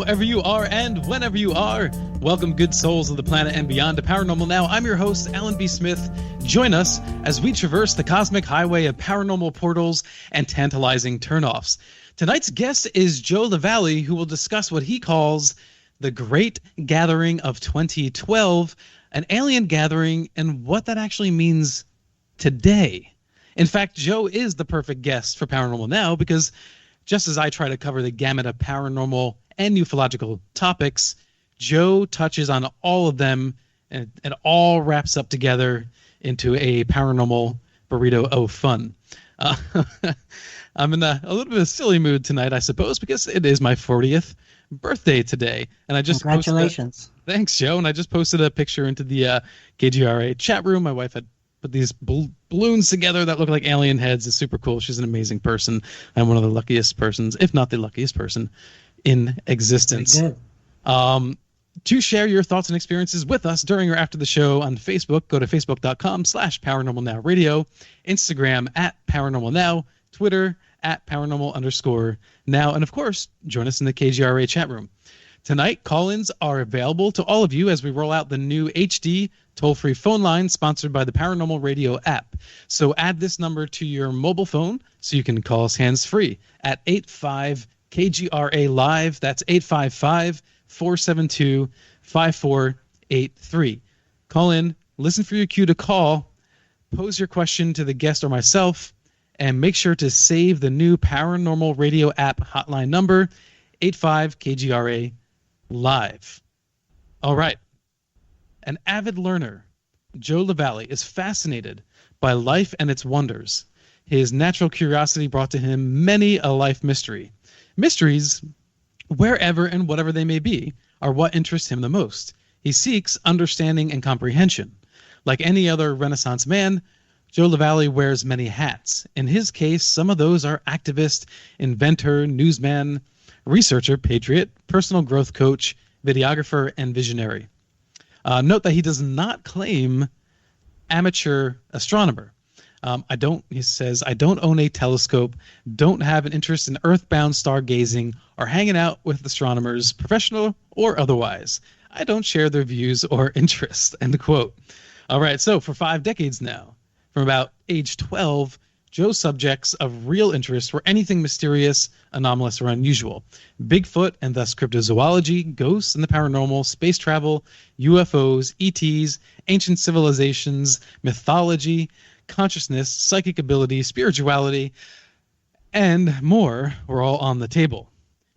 however you are and whenever you are. Welcome, good souls of the planet and beyond, to Paranormal Now. I'm your host, Alan B. Smith. Join us as we traverse the cosmic highway of paranormal portals and tantalizing turnoffs. Tonight's guest is Joe LaValley, who will discuss what he calls the Great Gathering of 2012, an alien gathering, and what that actually means today. In fact, Joe is the perfect guest for Paranormal Now because just as I try to cover the gamut of paranormal and ufological topics, Joe touches on all of them, and it all wraps up together into a paranormal burrito of fun. I'm in a little bit of a silly mood tonight, I suppose, because it is my 40th birthday today. And I just Congratulations. Thanks, Joe. And I just posted a picture into the KGRA chat room. My wife had put these balloons together that look like alien heads. It's super cool. She's an amazing person. I'm one of the luckiest persons, if not the luckiest person, in existence. To share your thoughts and experiences with us during or after the show on Facebook, go to facebook.com/paranormalnowradio, Instagram @paranormalnow, Twitter @paranormal_now, and of course, join us in the KGRA chat room. Tonight, call-ins are available to all of you as we roll out the new HD toll-free phone line sponsored by the Paranormal Radio app. So add this number to your mobile phone so you can call us hands-free at 85-KGRA-LIVE. That's 855-472-5483. Call in, listen for your cue to call, pose your question to the guest or myself, and make sure to save the new Paranormal Radio app hotline number, 85-KGRA-LIVE. All right. An avid learner, Joe LaValley is fascinated by life and its wonders. His natural curiosity brought to him many a life mystery. Mysteries, wherever and whatever they may be, are what interest him the most. He seeks understanding and comprehension. Like any other Renaissance man, Joe LaValley wears many hats. In his case, some of those are activist, inventor, newsman, researcher, patriot, personal growth coach, videographer, and visionary. Note that he does not claim amateur astronomer. He says, I don't own a telescope, don't have an interest in earthbound stargazing, or hanging out with astronomers, professional or otherwise. I don't share their views or interests, end quote. All right, so for 5 decades now, from about age 12, Joe's subjects of real interest were anything mysterious, anomalous, or unusual. Bigfoot and thus cryptozoology, ghosts and the paranormal, space travel, UFOs, E.T.s, ancient civilizations, mythology, consciousness, psychic ability, spirituality, and more were all on the table.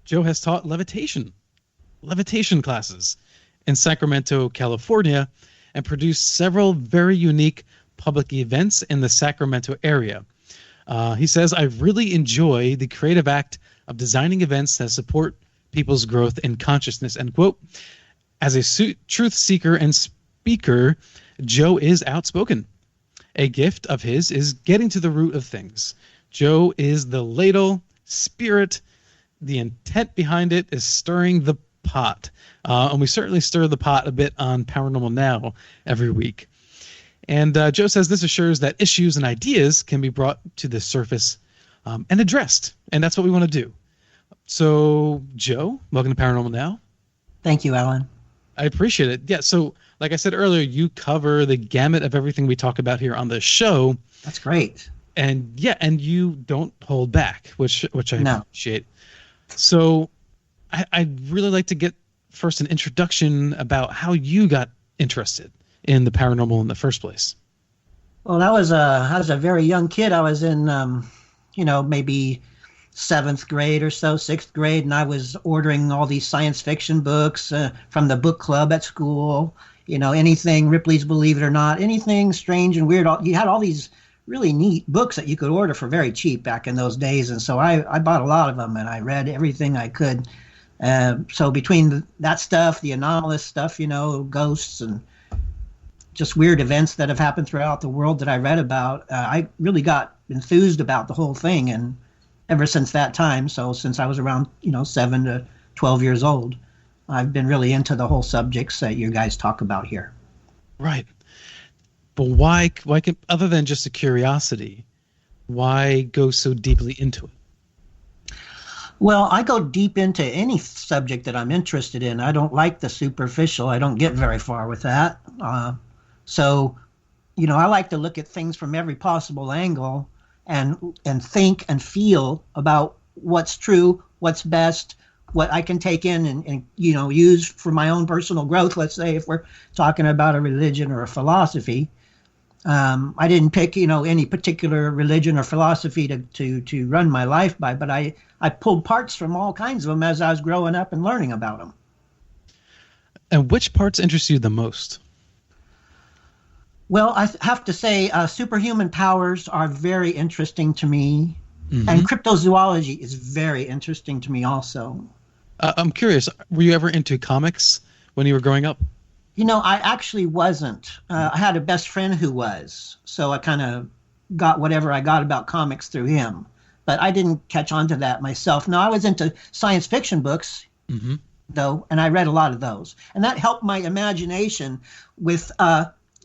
Joe has taught levitation classes in Sacramento, California, and produced several very unique public events in the Sacramento area. He says, I really enjoy the creative act of designing events that support people's growth in consciousness, end quote. As a truth seeker and speaker, Joe is outspoken. A gift of his is getting to the root of things. Joe is the ladle, spirit. The intent behind it is stirring the pot. And we certainly stir the pot a bit on Paranormal Now every week. And Joe says this assures that issues and ideas can be brought to the surface and addressed. And that's what we want to do. So, Joe, welcome to Paranormal Now. Thank you, Alan. I appreciate it. Yeah, so like I said earlier, you cover the gamut of everything we talk about here on the show. That's great. And yeah, and you don't hold back, which I appreciate. So I'd really like to get first an introduction about how you got interested in the paranormal in the first place. Well, I was a very young kid. I was in, maybe 7th grade or so, 6th grade, and I was ordering all these science fiction books from the book club at school. Anything Ripley's Believe It or Not, anything strange and weird. You had all these really neat books that you could order for very cheap back in those days, and so I bought a lot of them, and I read everything I could. So between that stuff, the anomalous stuff, ghosts and just weird events that have happened throughout the world that I read about, I really got enthused about the whole thing. And ever since that time, so since I was around, 7 to 12 years old, I've been really into the whole subjects that you guys talk about here. Right. But why can, other than just a curiosity, why go so deeply into it? Well, I go deep into any subject that I'm interested in. I don't like the superficial. I don't get very far with that. So, I like to look at things from every possible angle and think and feel about what's true, what's best, what I can take in and use for my own personal growth. Let's say if we're talking about a religion or a philosophy. I didn't pick, any particular religion or philosophy to run my life by, but I pulled parts from all kinds of them as I was growing up and learning about them. And which parts interest you the most? Well, I have to say, superhuman powers are very interesting to me, Mm-hmm. and cryptozoology is very interesting to me also. I'm curious, were you ever into comics when you were growing up? I actually wasn't. I had a best friend who was, so I kind of got whatever I got about comics through him. But I didn't catch on to that myself. No, I was into science fiction books, Mm-hmm. though, and I read a lot of those. And that helped my imagination with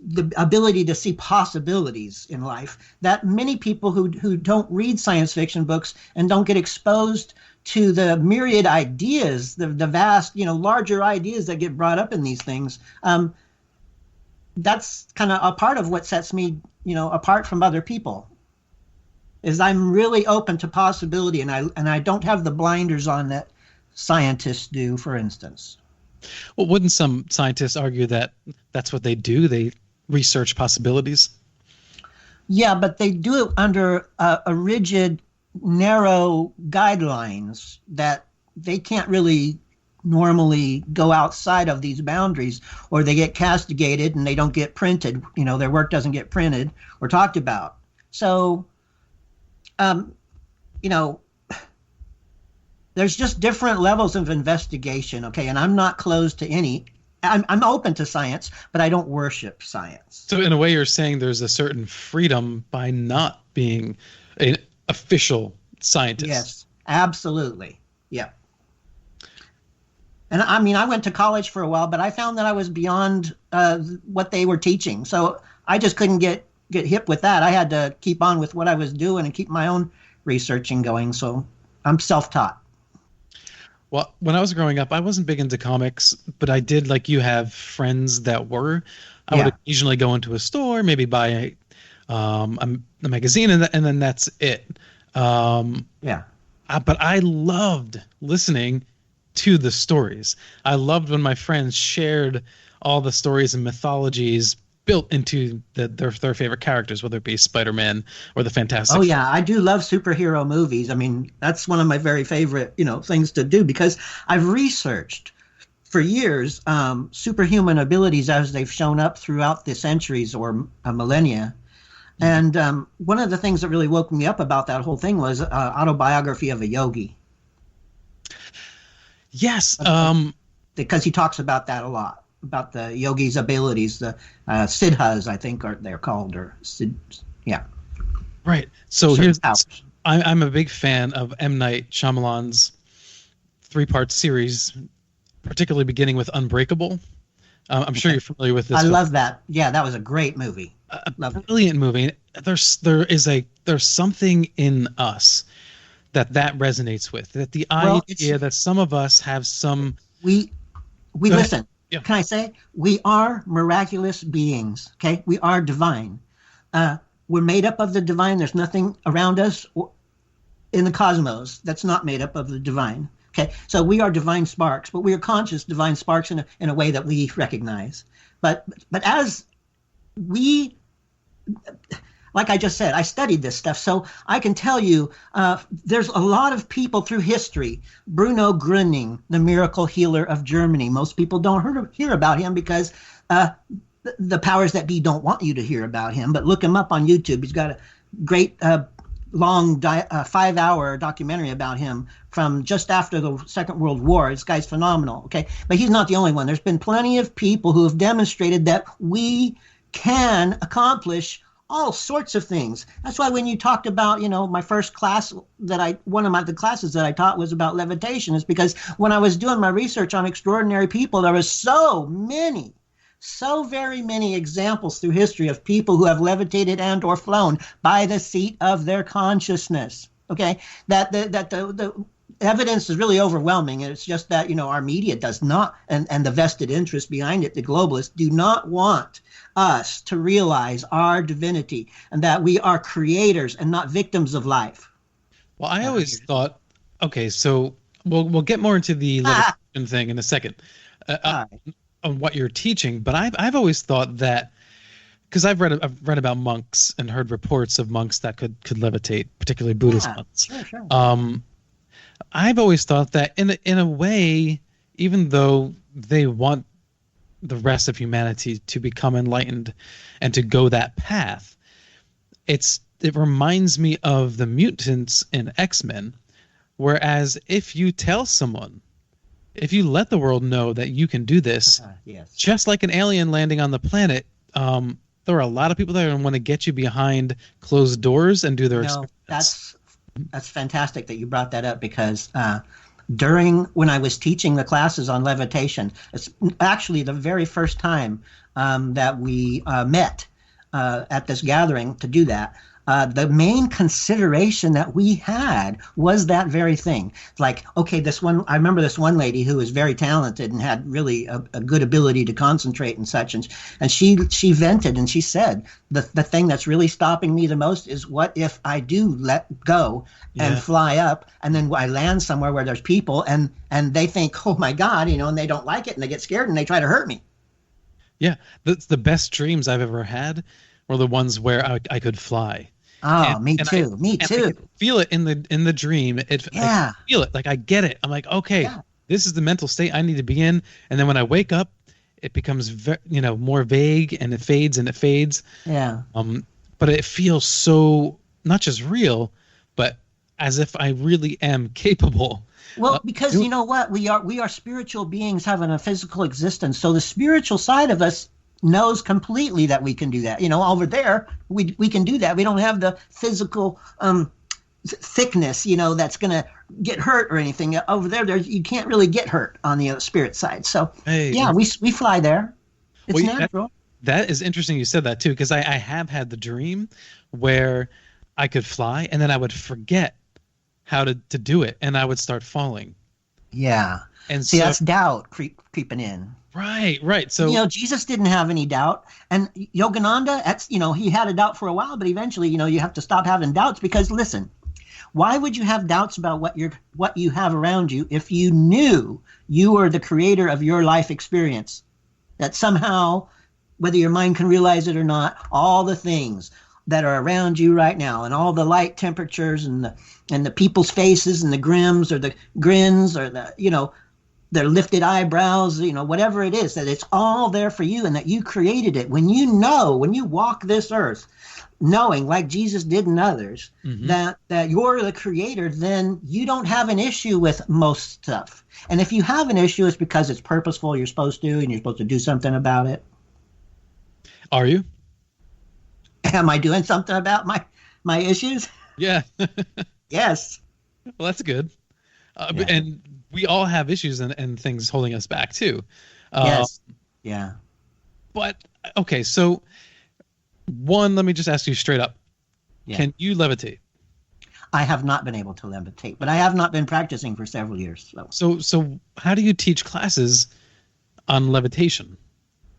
the ability to see possibilities in life that many people who don't read science fiction books and don't get exposed to the myriad ideas, the vast, larger ideas that get brought up in these things. That's kind of a part of what sets me, apart from other people, is I'm really open to possibility, and I don't have the blinders on that scientists do, for instance. Well, wouldn't some scientists argue that that's what they do? They research possibilities? Yeah, but they do it under a rigid, narrow guidelines that they can't really normally go outside of these boundaries, or they get castigated and they don't get printed. Their work doesn't get printed or talked about. So, there's just different levels of investigation. Okay, and I'm not closed to any. I'm open to science, but I don't worship science. So in a way, you're saying there's a certain freedom by not being an official scientist. Yes, absolutely. Yeah. And I went to college for a while, but I found that I was beyond what they were teaching. So I just couldn't get hip with that. I had to keep on with what I was doing and keep my own researching going. So I'm self-taught. Well, when I was growing up, I wasn't big into comics, but I did, like you, have friends that were. I would occasionally go into a store, maybe buy a magazine, and then that's it. But I loved listening to the stories. I loved when my friends shared all the stories and mythologies built into their favorite characters, whether it be Spider-Man or the Fantastic. Oh yeah, I do love superhero movies. I mean, that's one of my very favorite, things to do, because I've researched for years superhuman abilities as they've shown up throughout the centuries or millennia. And one of the things that really woke me up about that whole thing was Autobiography of a Yogi. Yes. Because he talks about that a lot, about the yogi's abilities, the siddhas, I think they're called, or yeah. Right. So I'm a big fan of M. Night Shyamalan's 3-part series, particularly beginning with Unbreakable. I'm sure you're familiar with this. I love that. Yeah, that was a great movie. A brilliant movie. There's something in us that resonates with, that the idea that some of us have some. We listen. Yeah. Can I say, we are miraculous beings, okay? We are divine. We're made up of the divine. There's nothing around us or in the cosmos that's not made up of the divine, okay? So we are divine sparks, but we are conscious divine sparks in a way that we recognize. But as we, like I just said, I studied this stuff, so I can tell you there's a lot of people through history. Bruno Gröning, the miracle healer of Germany. Most people don't hear about him because the powers that be don't want you to hear about him, but look him up on YouTube. He's got a great long 5-hour documentary about him from just after the Second World War. This guy's phenomenal, okay? But he's not the only one. There's been plenty of people who have demonstrated that we can accomplish all sorts of things. That's why when you talked about, my first class one of the classes that I taught was about levitation, is because when I was doing my research on extraordinary people, there was so very many examples through history of people who have levitated and or flown by the seat of their consciousness. Okay, that evidence is really overwhelming, and it's just that our media does not, and the vested interest behind it, the globalists, do not want us to realize our divinity and that we are creators and not victims of life. Well, I always thought, okay, so we'll get more into the levitation thing in a second, on what you're teaching. But I've always thought that, because I've read about monks and heard reports of monks that could levitate, particularly Buddhist monks. Sure. I've always thought that in a way, even though they want the rest of humanity to become enlightened and to go that path, it reminds me of the mutants in X-Men. Whereas if you tell someone, if you let the world know that you can do this, yes, just like an alien landing on the planet, there are a lot of people that are going to want to get you behind closed doors and do their experiments. That's fantastic that you brought that up, because when I was teaching the classes on levitation, it's actually the very first time that we met at this gathering to do that. The main consideration that we had was that very thing. Like, okay, I remember this one lady who was very talented and had really a good ability to concentrate and such. And she vented, and she said, the thing that's really stopping me the most is, what if I do let go and fly up, and then I land somewhere where there's people and they think, oh my God, and they don't like it and they get scared and they try to hurt me. Yeah. The best dreams I've ever had were the ones where I could fly. Oh, me too. Me too. I feel it in the dream. I feel it. Like, I get it. I'm like, okay, this is the mental state I need to be in. And then when I wake up, it becomes more vague, and it fades and it fades. Yeah. But it feels so not just real, but as if I really am capable. Well, because you know what, we are spiritual beings having a physical existence. So the spiritual side of us knows completely that we can do that. Over there, we can do that. We don't have the physical thickness, that's going to get hurt or anything. Over there, you can't really get hurt on the spirit side. So, we fly there. It's natural. That is interesting you said that, too, because I have had the dream where I could fly, and then I would forget how to do it, and I would start falling. Yeah. And see, that's doubt creeping in. Right. So Jesus didn't have any doubt, and Yogananda, that's he had a doubt for a while, but eventually, you have to stop having doubts, because listen, why would you have doubts about what you have around you if you knew you were the creator of your life experience? That somehow, whether your mind can realize it or not, all the things that are around you right now, and all the light temperatures and the people's faces and the grims or the grins or their lifted eyebrows, whatever it is, that it's all there for you, and that you created it. When you walk this earth, knowing, like Jesus did in others, that you're the creator, then you don't have an issue with most stuff. And if you have an issue, it's because it's purposeful, you're supposed to, and you're supposed to do something about it. Are you? Am I doing something about my issues? Yeah. Yes. Well, that's good. And we all have issues and things holding us back too. Yes. Yeah. But okay, so one, let me just ask you straight up. Yeah. Can you levitate? I have not been able to levitate, but I have not been practicing for several years. So how do you teach classes on levitation?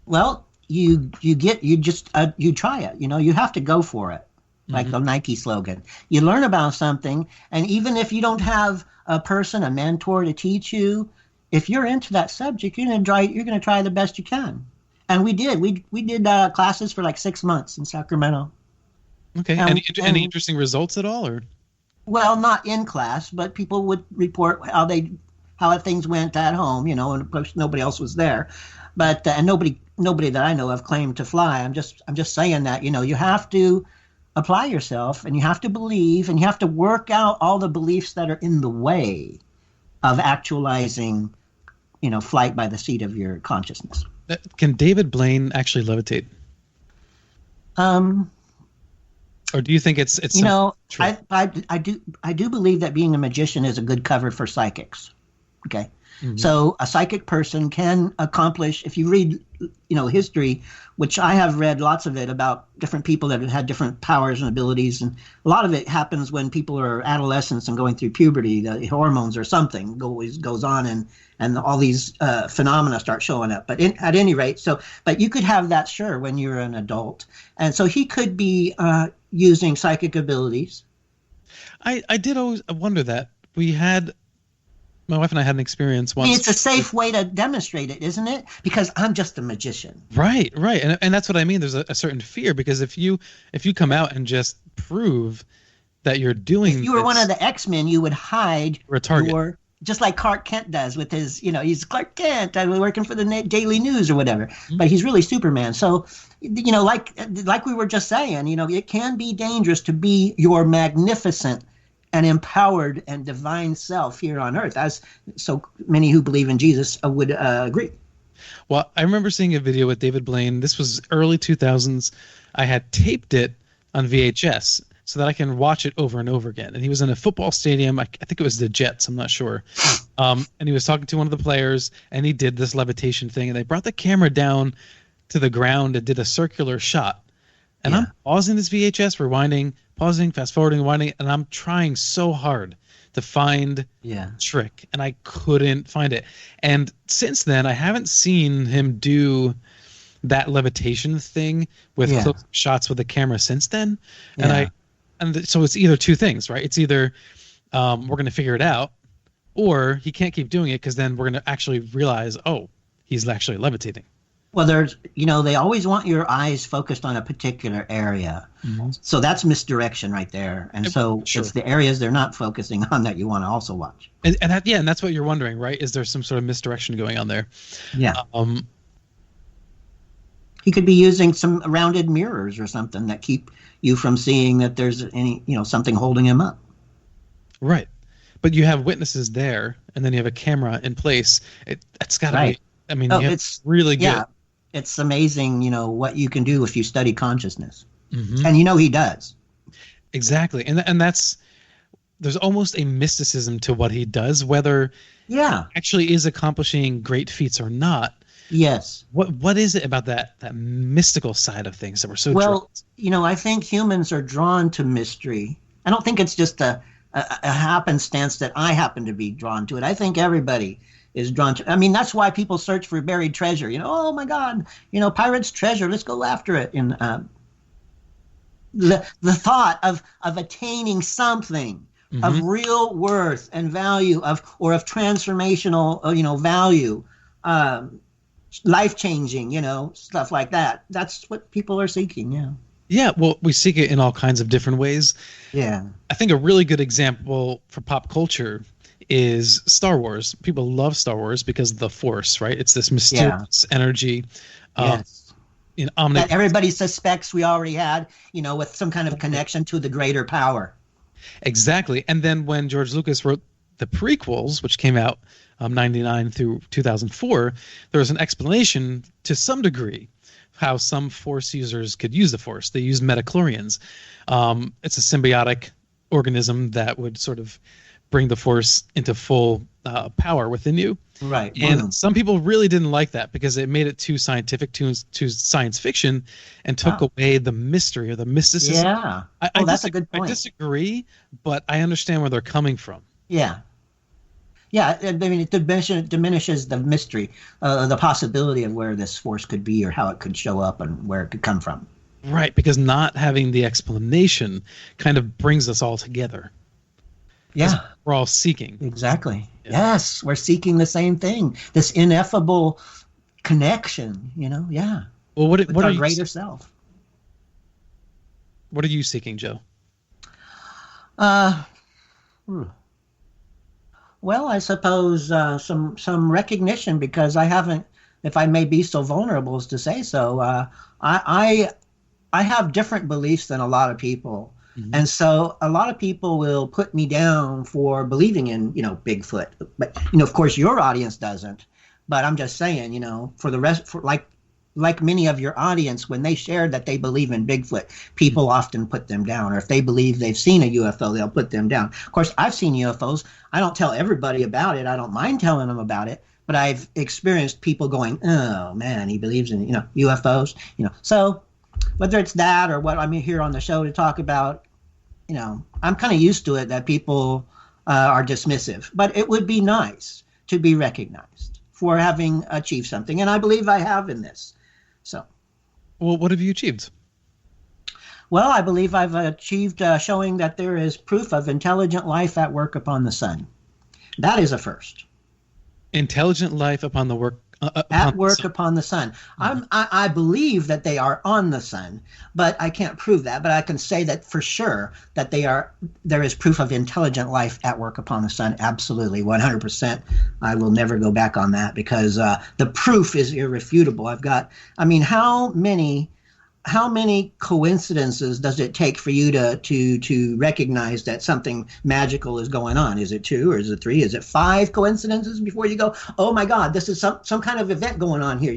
Well, you try it. You have to go for it. Like the Nike slogan. You learn about something, and even if you don't have a mentor to teach you, if you're into that subject, you're going to try the best you can. And we did. We did classes for like 6 months in Sacramento. Okay. Any interesting results at all, or? Well, not in class, but people would report how things went at home, and of course nobody else was there. But and nobody that I know of claimed to fly. I'm just saying that, you have to apply yourself, and you have to believe, and you have to work out all the beliefs that are in the way of actualizing, flight by the seat of your consciousness. Can David Blaine actually levitate? Or do you think it's I do believe that being a magician is a good cover for psychics. Okay. Mhm. So a psychic person can accomplish, if you read, history, which I have read lots of it about different people that have had different powers and abilities. And a lot of it happens when people are adolescents and going through puberty, the hormones or something always goes on, and all these phenomena start showing up. But at any rate, but you could have that, sure, when you're an adult. And so he could be using psychic abilities. I did always wonder that. My wife and I had an experience I once. mean, it's a safe way to demonstrate it, isn't it? Because I'm just a magician. Right. And that's what I mean. There's a certain fear, because if you come out and just prove that you're doing, if you were one of the X-Men, you would hide a target. Just like Clark Kent does with his, he's Clark Kent, working for the Daily News or whatever, but he's really Superman. So, like we were just saying, it can be dangerous to be your magnificent and empowered and divine self here on earth, as so many who believe in Jesus would agree. Well, I remember seeing a video with David Blaine. This was early 2000s. I had taped it on VHS so that I can watch it over and over again. And he was in a football stadium. I think it was the Jets. I'm not sure. And he was talking to one of the players, and he did this levitation thing. And they brought the camera down to the ground and did a circular shot. And I'm pausing this VHS, rewinding, pausing, fast forwarding, rewinding, and I'm trying so hard to find trick, and I couldn't find it. And since then, I haven't seen him do that levitation thing with close shots with the camera since then. And so it's either two things, right? It's either we're going to figure it out, or he can't keep doing it, because then we're going to actually realize, oh, he's actually levitating. Well, there's, they always want your eyes focused on a particular area. Mm-hmm. So that's misdirection right there. And so it's the areas they're not focusing on that you want to also watch. And that's what you're wondering, right? Is there some sort of misdirection going on there? Yeah. He could be using some rounded mirrors or something that keep you from seeing that there's any, something holding him up. Right. But you have witnesses there, and then you have a camera in place. It's got to be, I mean, it's really good. Yeah. It's amazing, what you can do if you study consciousness. Mm-hmm. And he does. Exactly. And there's almost a mysticism to what he does, whether he actually is accomplishing great feats or not. Yes. What is it about that mystical side of things that we're so drawn to? I think humans are drawn to mystery. I don't think it's just a happenstance that I happen to be drawn to it. I think everybody is drawn to. I mean, that's why people search for buried treasure. Oh my God, pirates' treasure. Let's go after it. And the thought of attaining something of real worth and value of transformational value, life changing, stuff like that. That's what people are seeking. Yeah. Yeah. Well, we seek it in all kinds of different ways. Yeah. I think a really good example for pop culture is Star Wars. People love Star Wars because of the Force, right? It's this mysterious energy. Yes. That everybody suspects we already had, with some kind of connection to the greater power. Exactly. And then when George Lucas wrote the prequels, which came out 99 through 2004, there was an explanation to some degree how some Force users could use the Force. They used metachlorians. It's a symbiotic organism that would sort of bring the Force into full power within you. Right. And some people really didn't like that because it made it too scientific, too science fiction, and took away the mystery or the mysticism. Yeah. That's a good point. I disagree, but I understand where they're coming from. Yeah. Yeah, I mean, it diminishes the mystery, the possibility of where this Force could be or how it could show up and where it could come from. Right, because not having the explanation kind of brings us all together. Yeah. We're all seeking. Exactly. Yeah. Yes, we're seeking the same thing, this ineffable connection, yeah. Well, what our are greater self. What are you seeking, Joe? Well, I suppose some recognition, because I haven't, if I may be so vulnerable as to say so, I have different beliefs than a lot of people. Mm-hmm. And so a lot of people will put me down for believing in, Bigfoot. But, of course, your audience doesn't. But I'm just saying, for the rest, like many of your audience, when they share that they believe in Bigfoot, people often put them down. Or if they believe they've seen a UFO, they'll put them down. Of course, I've seen UFOs. I don't tell everybody about it. I don't mind telling them about it. But I've experienced people going, oh, man, he believes in, UFOs. So whether it's that or what I'm here on the show to talk about, I'm kind of used to it that people are dismissive. But it would be nice to be recognized for having achieved something. And I believe I have in this. So, well, what have you achieved? Well, I believe I've achieved showing that there is proof of intelligent life at work upon the sun. That is a first. Intelligent life upon the work at work upon the sun. I believe that they are on the sun, but I can't prove that. But I can say that for sure that there is proof of intelligent life at work upon the sun. Absolutely, 100%. I will never go back on that because the proof is irrefutable. How many coincidences does it take for you to recognize that something magical is going on? Is it 2 or is it 3? Is it 5 coincidences before you go, oh my God, this is some kind of event going on here,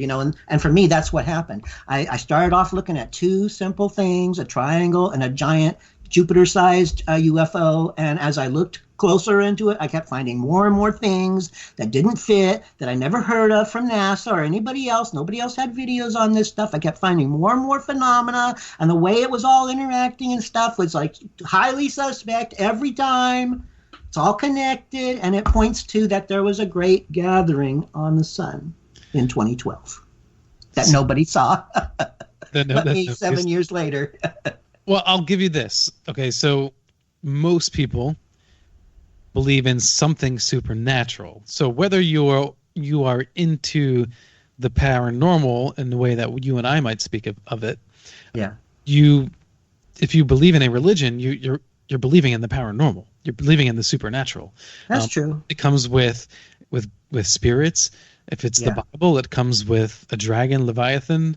And for me, that's what happened. I started off looking at 2 simple things, a triangle and a giant Jupiter-sized UFO. And as I looked closer into it, I kept finding more and more things that didn't fit, that I never heard of from NASA or anybody else. Nobody else had videos on this stuff. I kept finding more and more phenomena, and the way it was all interacting and stuff was like highly suspect every time. It's all connected, and it points to that there was a great gathering on the sun in 2012 that nobody saw. But me 7 years later. Well, I'll give you this. Okay, so most people believe in something supernatural. So whether you are into the paranormal in the way that you and I might speak of it, yeah. If you believe in a religion, you're believing in the paranormal. You're believing in the supernatural. That's true. It comes with spirits. If it's the Bible, it comes with a dragon, Leviathan.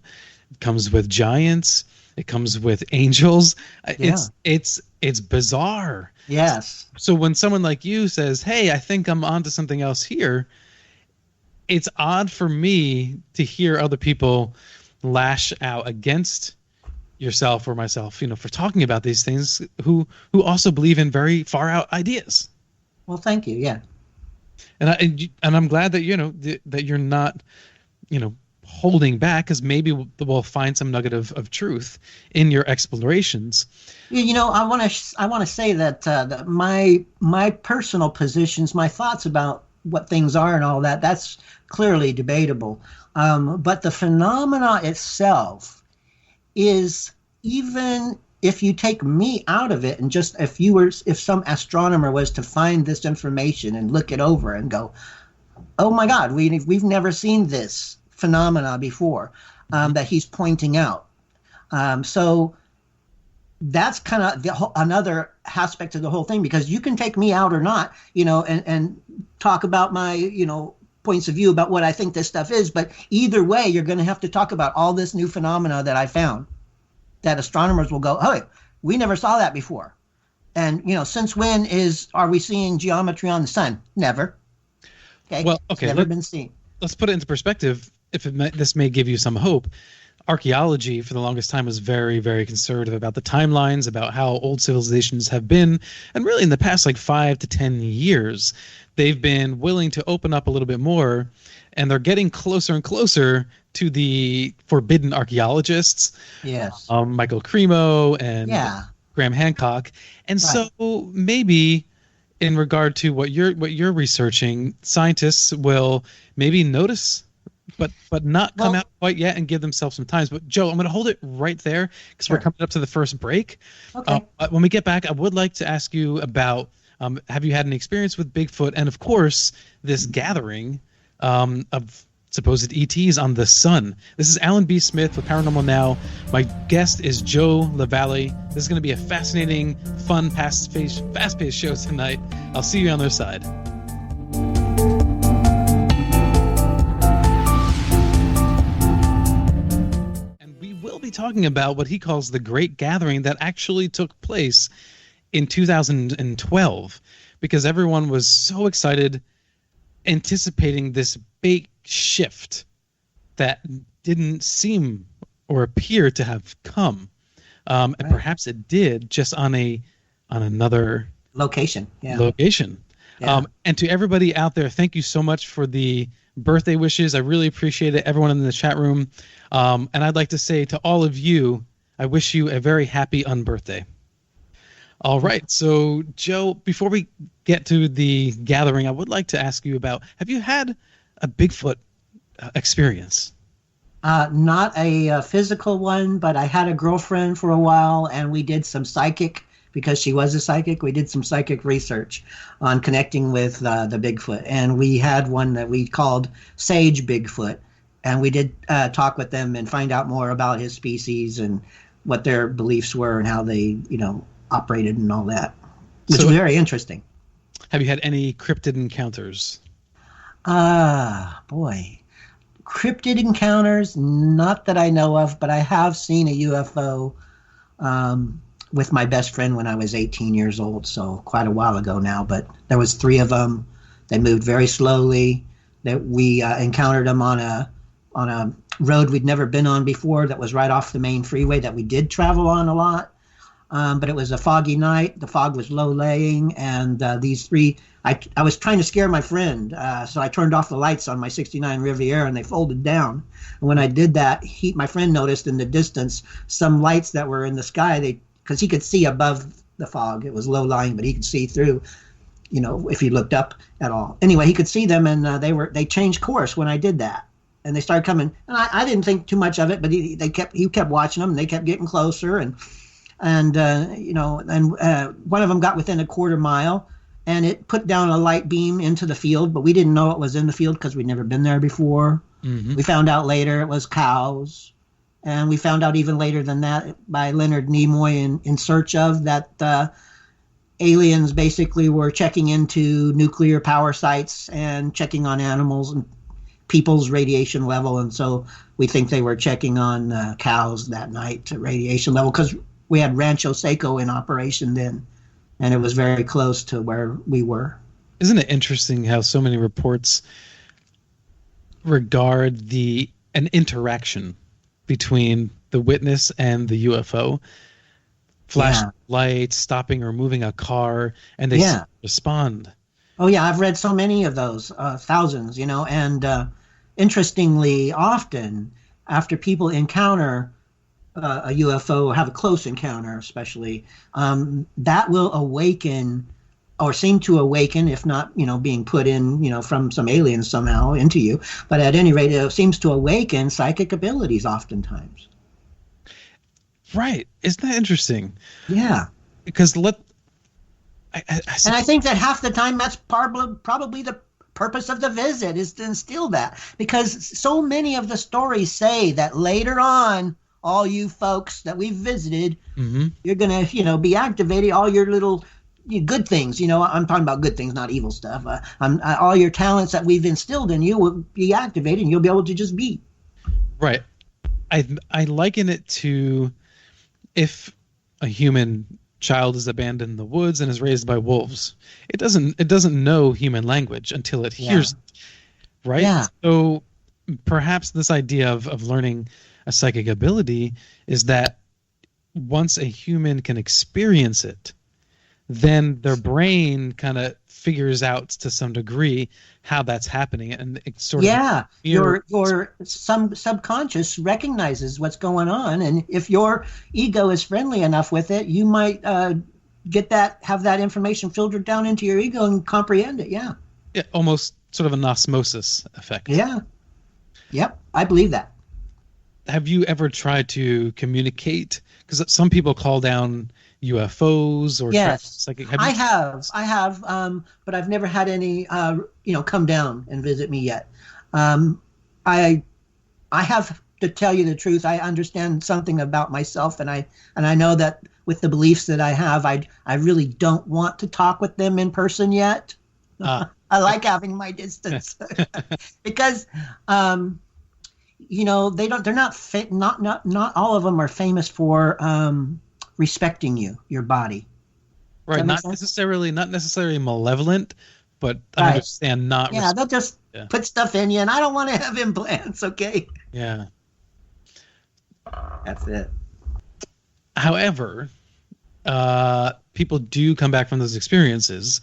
It comes with giants. It comes with angels. Yeah. It's bizarre. Yes. So when someone like you says, hey, I think I'm onto something else here, it's odd for me to hear other people lash out against yourself or myself, for talking about these things who also believe in very far out ideas. Well, thank you. Yeah. And I'm glad that, that you're not, holding back, because maybe we'll find some nugget of truth in your explorations. I want to say that my personal positions, my thoughts about what things are and all that, that's clearly debatable. But the phenomena itself is, even if you take me out of it and just if some astronomer was to find this information and look it over and go, oh my God, we've never seen this phenomena before, that he's pointing out. So that's kind of another aspect of the whole thing, because you can take me out or not, and talk about my, points of view about what I think this stuff is. But either way, you're going to have to talk about all this new phenomena that I found, that astronomers will go, oh, we never saw that before. And, since when are we seeing geometry on the sun? Never. Okay. Well, okay. It's never been seen. Let's put it into perspective. This may give you some hope. Archaeology for the longest time was very, very conservative about the timelines, about how old civilizations have been. And really in the past 5 to 10 years, they've been willing to open up a little bit more, and they're getting closer and closer to the forbidden archaeologists. Yes. Michael Cremo and Graham Hancock. And so maybe in regard to what you're researching, scientists will maybe notice but not come out quite yet and give themselves some time. But Joe, I'm going to hold it right there because we're coming up to the first break. Okay. When we get back, I would like to ask you about, have you had any experience with Bigfoot? And of course, this gathering of supposed E.T.s on the sun. This is Alan B. Smith with Paranormal Now. My guest is Joe LaValley. This is going to be a fascinating, fun, fast-paced show tonight. I'll see you on the other side. Talking about what he calls the Great Gathering that actually took place in 2012, because everyone was so excited, anticipating this big shift that didn't seem or appear to have come. And perhaps it did, just on another location. Yeah. Location. Yeah. And to everybody out there, thank you so much for the birthday wishes. I really appreciate it. Everyone in the chat room. And I'd like to say to all of you, I wish you a very happy unbirthday. All right. So, Joe, before we get to the gathering, I would like to ask you about, have you had a Bigfoot experience? Not a physical one, but I had a girlfriend for a while, and we did some psychic, because she was a psychic. We did some psychic research on connecting with the Bigfoot, and we had one that we called Sage Bigfoot, and we did talk with them and find out more about his species and what their beliefs were and how they, operated and all that, which was very interesting. Have you had any cryptid encounters? Boy. Cryptid encounters, not that I know of, but I have seen a UFO with my best friend when I was 18 years old, so quite a while ago now. But there was 3 of them. They moved very slowly. That we encountered them on a road we'd never been on before. That was right off the main freeway that we did travel on a lot. But it was a foggy night. The fog was low laying, and these 3. I was trying to scare my friend, so I turned off the lights on my 69 Riviera, and they folded down. And when I did that, my friend noticed in the distance some lights that were in the sky. Because he could see above the fog. It was low lying, but he could see through, if he looked up at all. Anyway, he could see them, and they changed course when I did that, and they started coming. And I didn't think too much of it, but he kept watching them, and they kept getting closer, and one of them got within a quarter mile, and it put down a light beam into the field, but we didn't know it was in the field because we'd never been there before. Mm-hmm. We found out later it was cows. And we found out even later than that by Leonard Nimoy in Search Of, that aliens basically were checking into nuclear power sites and checking on animals and people's radiation level. And so we think they were checking on cows that night at radiation level, because we had Rancho Seco in operation then, and it was very close to where we were. Isn't it interesting how so many reports regard an interaction between the witness and the UFO, flashing lights, stopping or moving a car, and they respond. Oh yeah, I've read so many of those, thousands, and interestingly, often after people encounter a UFO, have a close encounter especially, that will awaken, or seem to awaken, if not, being put in, from some aliens somehow into you. But at any rate, it seems to awaken psychic abilities oftentimes. Right. Isn't that interesting? Yeah. Because and I think that half the time that's probably the purpose of the visit, is to instill that. Because so many of the stories say that later on, all you folks that we've visited, you're going to, be activated, all your little good things, I'm talking about good things, not evil stuff. All your talents that we've instilled in you will be activated, and you'll be able to just be. Right. I liken it to if a human child is abandoned in the woods and is raised by wolves. It doesn't know human language until it hears it, right? Yeah. So perhaps this idea of learning a psychic ability is that once a human can experience it, then their brain kind of figures out to some degree how that's happening, and it sort of your subconscious recognizes what's going on, and if your ego is friendly enough with it, you might have that information filtered down into your ego and comprehend it. Yeah, almost sort of an osmosis effect. Yeah, yep, I believe that. Have you ever tried to communicate? Because some people call down UFOs or psychic. I have, but I've never had any, come down and visit me yet. I have to tell you the truth. I understand something about myself, and I know that with the beliefs that I have, I really don't want to talk with them in person yet. I like having my distance because, they're not all of them are famous for, respecting your body. Right, not necessarily malevolent, but I understand not. Yeah, they'll just put stuff in you, and I don't want to have implants. Okay. Yeah. That's it. However, people do come back from those experiences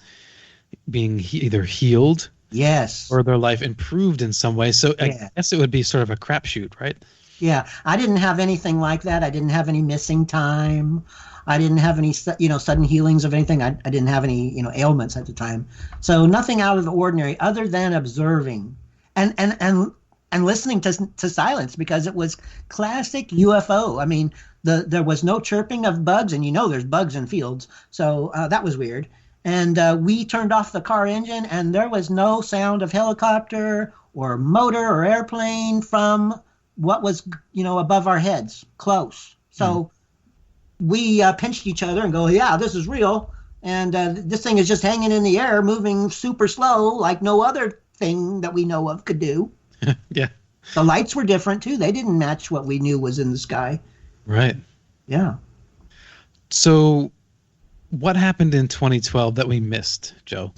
being either healed, Yes. or their life improved in some way. So I guess it would be sort of a crapshoot, right? Yeah, I didn't have anything like that. I didn't have any missing time. I didn't have any, sudden healings of anything. I didn't have any, ailments at the time. So nothing out of the ordinary other than observing and listening to silence, because it was classic UFO. I mean, there was no chirping of bugs, and there's bugs in fields. So that was weird. And we turned off the car engine, and there was no sound of helicopter or motor or airplane from what was, above our heads, close. So we pinched each other and go, yeah, this is real. And this thing is just hanging in the air, moving super slow, like no other thing that we know of could do. Yeah. The lights were different, too. They didn't match what we knew was in the sky. Right. Yeah. So what happened in 2012 that we missed, Joe?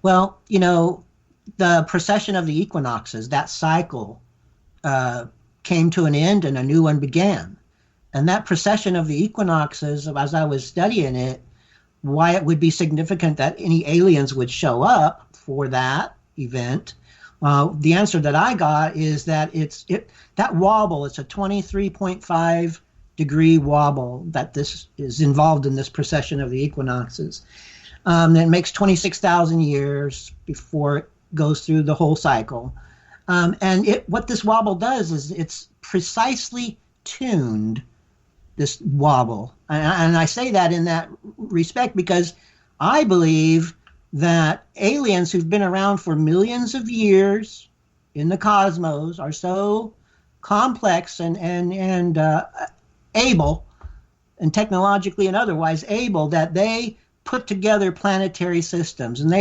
Well, the precession of the equinoxes, that cycle came to an end and a new one began. And that precession of the equinoxes, as I was studying it, why it would be significant that any aliens would show up for that event, the answer that I got is that that wobble, it's a 23.5 degree wobble that this is involved in this precession of the equinoxes. It makes 26,000 years before it goes through the whole cycle. And what this wobble does is it's precisely tuned, this wobble. And I say that in that respect because I believe that aliens who've been around for millions of years in the cosmos are so complex and able, and technologically and otherwise able, that they put together planetary systems, and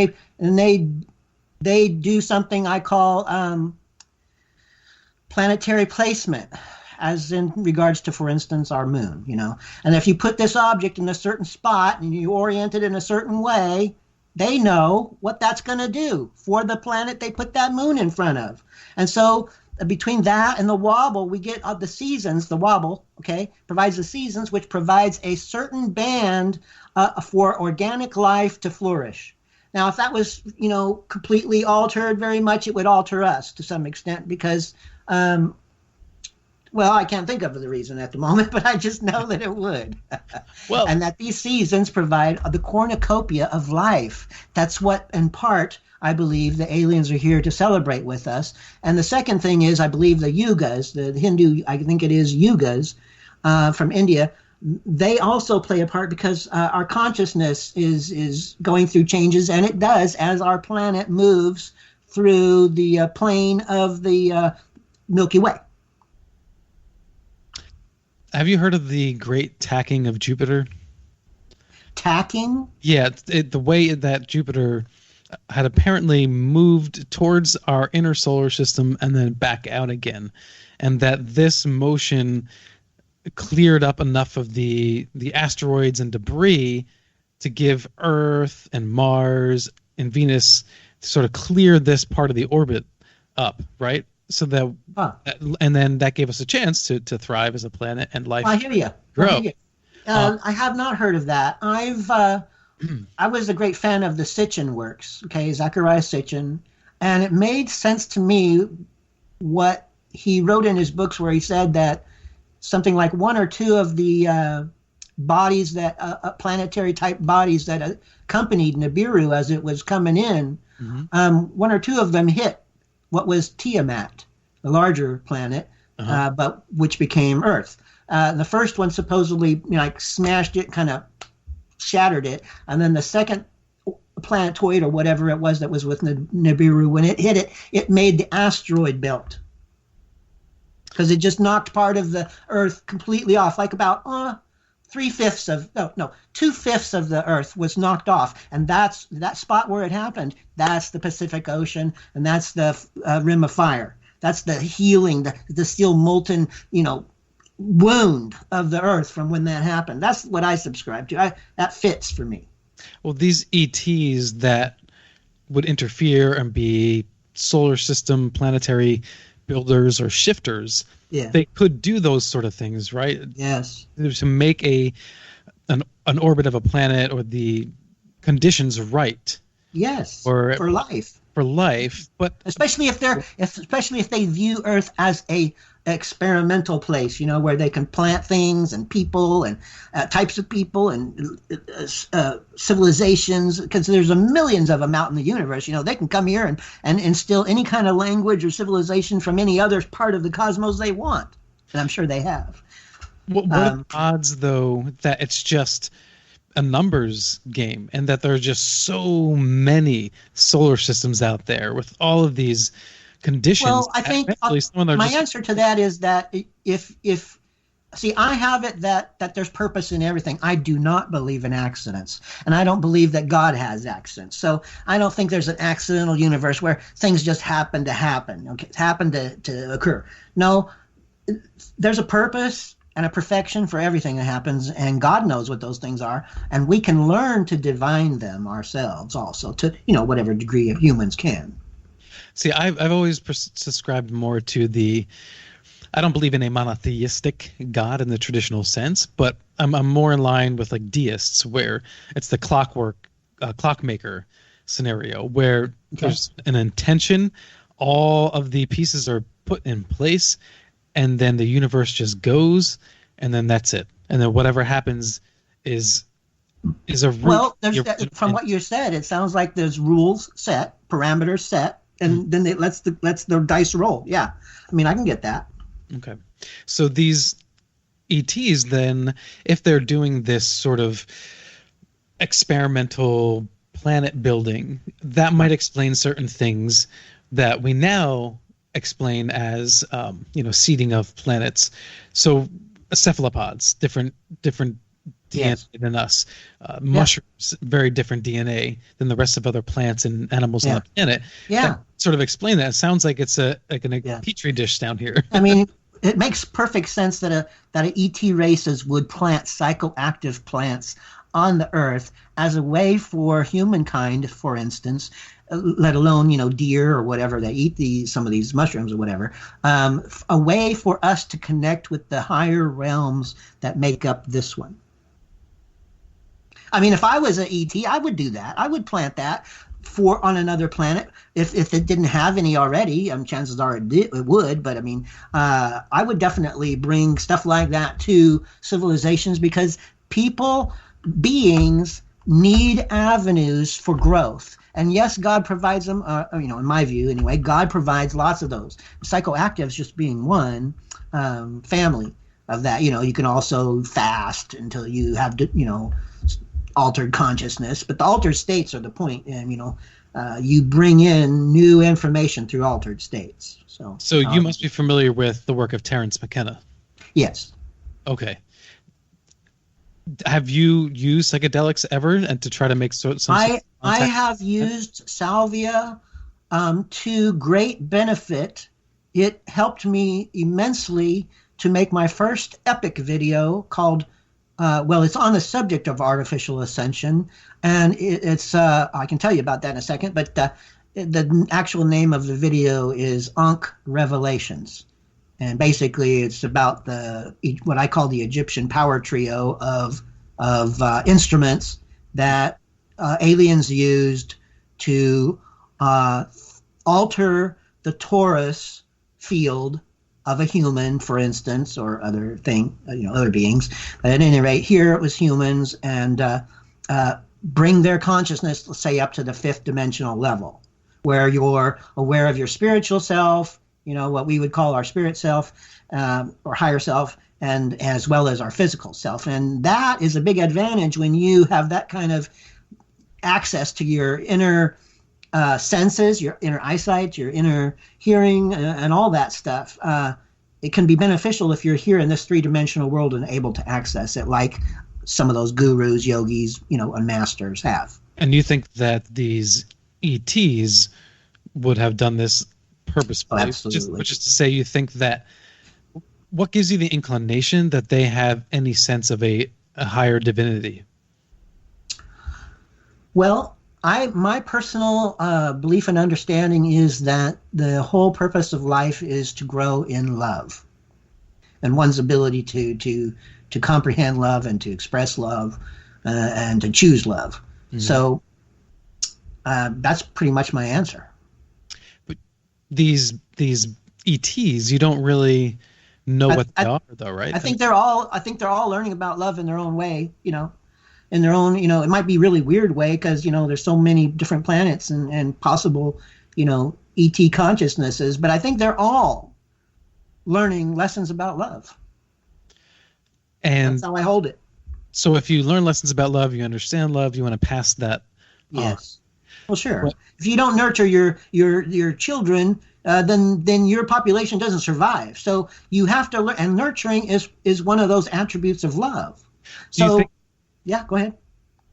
they do something I call planetary placement, as in regards to, for instance, our moon, And if you put this object in a certain spot and you orient it in a certain way, they know what that's going to do for the planet they put that moon in front of. And so between that and the wobble, we get the seasons. The wobble, provides the seasons, which provides a certain band for organic life to flourish. Now, if that was, completely altered very much, it would alter us to some extent because, I can't think of the reason at the moment, but I just know that it would. Well, and that these seasons provide the cornucopia of life. That's what, in part, I believe the aliens are here to celebrate with us. And the second thing is, I believe the yugas, the Hindu, I think it is yugas from India, they also play a part because our consciousness is going through changes, and it does as our planet moves through the plane of the Milky Way. Have you heard of the great tacking of Jupiter? Tacking? Yeah, the way that Jupiter had apparently moved towards our inner solar system and then back out again, and that this motion cleared up enough of the asteroids and debris to give Earth and Mars and Venus to sort of clear this part of the orbit up, right? So that, and then that gave us a chance to thrive as a planet and life. I hear you. Grow. I have not heard of that. I was a great fan of the Sitchin works, Zecharia Sitchin, and it made sense to me what he wrote in his books, where he said that something like one or two of the bodies that planetary type bodies that accompanied Nibiru as it was coming in, one or two of them hit what was Tiamat, the larger planet, but which became Earth. The first one supposedly smashed it, kind of shattered it, and then the second planetoid or whatever it was that was with Nibiru, when it hit it, it made the asteroid belt, because it just knocked part of the Earth completely off, like about 2/5 of the Earth was knocked off, and that's that spot where it happened. That's the Pacific Ocean, and that's the Rim of Fire. That's the healing, the still molten, wound of the Earth from when that happened. That's what I subscribe to. That fits for me. Well, these E.T.s that would interfere and be solar system planetary builders or shifters, Yeah. they could do those sort of things, right? Yes. To make an orbit of a planet or the conditions right Yes. or For life. for life, but Especially if they view Earth as a experimental place, where they can plant things and people and types of people and civilizations, because there's millions of them out in the universe. They can come here and instill any kind of language or civilization from any other part of the cosmos they want, and I'm sure they have. what are the odds, though, that it's just a numbers game and that there are just so many solar systems out there with all of these conditions? Well, I think my answer to that is that if see, I have it that there's purpose in everything. I do not believe in accidents, and I don't believe that God has accidents. So I don't think there's an accidental universe where things just happen to happen. Okay, happen to occur. No, there's a purpose and a perfection for everything that happens, and God knows what those things are, and we can learn to divine them ourselves also, to whatever degree of humans can. See, I've always subscribed more to I don't believe in a monotheistic God in the traditional sense, but I'm more in line with like deists, where it's the clockmaker scenario, where there's an intention, all of the pieces are put in place, and then the universe just goes, and then that's it. And then whatever happens is a root. Well, from what you said, it sounds like there's rules set, parameters set, and then it lets the dice roll. Yeah, I mean, I can get that. Okay, so these E.T.s, then, if they're doing this sort of experimental planet building, that might explain certain things that we now explain as seeding of planets. So cephalopods, different DNA than us. Mushrooms, very different DNA than the rest of other plants and animals on the planet. Yeah, that sort of explain that. It sounds like it's a petri dish down here. I mean, it makes perfect sense that a ET races would plant psychoactive plants on the Earth as a way for humankind, for instance, let alone deer or whatever that eat some of these mushrooms or whatever, a way for us to connect with the higher realms that make up this one. I mean, if I was an ET, I would do that. I would plant that on another planet if it didn't have any already. Chances are it would, but I mean, I would definitely bring stuff like that to civilizations, because beings need avenues for growth. And yes, God provides them, in my view anyway, God provides lots of those. Psychoactives just being one family of that. You can also fast until you have, altered consciousness. But the altered states are the point. And, you bring in new information through altered states. So you must be familiar with the work of Terence McKenna. Yes. Okay. Have you used psychedelics ever, and to try to make some? I have used salvia to great benefit. It helped me immensely to make my first epic video called, it's on the subject of artificial ascension, and it's I can tell you about that in a second, but the actual name of the video is Ankh Revelations. And basically, it's about what I call the Egyptian power trio of instruments that aliens used to alter the torus field of a human, for instance, or other beings. But at any rate, here it was humans, and bring their consciousness, let's say, up to the 5th dimensional level, where you're aware of your spiritual self, what we would call our spirit self, or higher self, and as well as our physical self. And that is a big advantage when you have that kind of access to your inner senses, your inner eyesight, your inner hearing, and all that stuff. It can be beneficial if you're here in this 3-dimensional world and able to access it, like some of those gurus, yogis, and masters have. And you think that these E.T.s would have done this purposefully? Absolutely. Which is to say, you think that, what gives you the inclination that they have any sense of a higher divinity? Well, my personal belief and understanding is that the whole purpose of life is to grow in love. and one's ability to comprehend love and to express love and to choose love. Mm-hmm. So that's pretty much my answer. But these E.T.s, you don't really know what they are, though, right? I think they're all learning about love in their own way, in their own, it might be really weird way because, there's so many different planets and possible, E.T. consciousnesses, but I think they're all learning lessons about love. And that's how I hold it. So if you learn lessons about love, you understand love, you want to pass that on. Yes. Well, sure. Well, if you don't nurture your children, then your population doesn't survive. So you have to learn, and nurturing is one of those attributes of love. So, yeah, go ahead.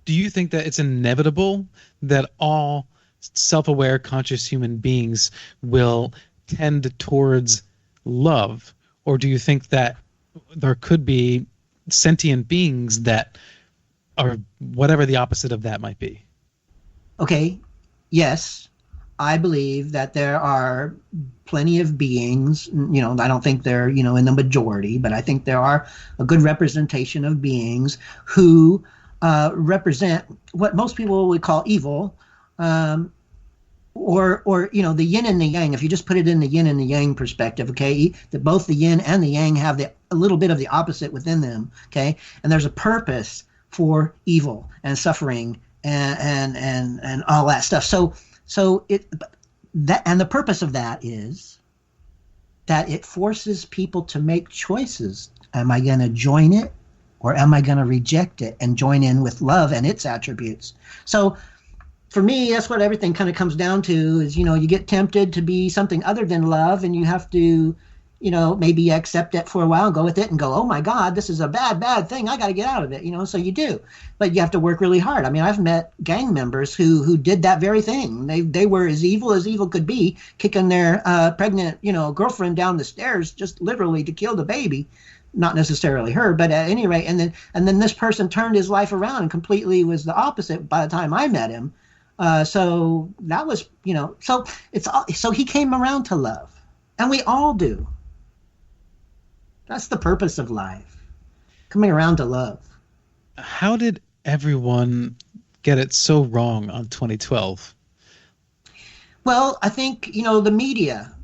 Do you think that it's inevitable that all self-aware, conscious human beings will tend towards love, or do you think that there could be sentient beings that are whatever the opposite of that might be? Okay, yes, I believe that there are plenty of beings, I don't think they're, in the majority, but I think there are a good representation of beings who represent what most people would call evil, or the yin and the yang. If you just put it in the yin and the yang perspective, okay, that both the yin and the yang have a little bit of the opposite within them, okay, and there's a purpose for evil and suffering and all that stuff. So the purpose of that is that it forces people to make choices. Am I going to join it, or am I going to reject it and join in with love and its attributes? So for me, that's what everything kind of comes down to is, you get tempted to be something other than love, and you have to, maybe accept it for a while and go with it and go, oh my God, this is a bad thing. I got to get out of it, so you do. But you have to work really hard. I mean, I've met gang members who did that very thing. They were as evil could be, kicking their pregnant, girlfriend down the stairs just literally to kill the baby. Not necessarily her, but at any rate. And then this person turned his life around and completely was the opposite by the time I met him. So that was, so he came around to love, and we all do. That's the purpose of life, coming around to love. How did everyone get it so wrong on 2012? Well, I think, the media,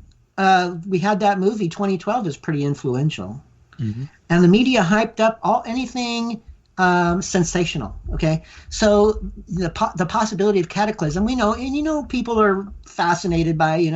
we had that movie 2012 is pretty influential. Mm-hmm. And the media hyped up anything sensational. Okay, so the possibility of cataclysm, we know, and people are fascinated by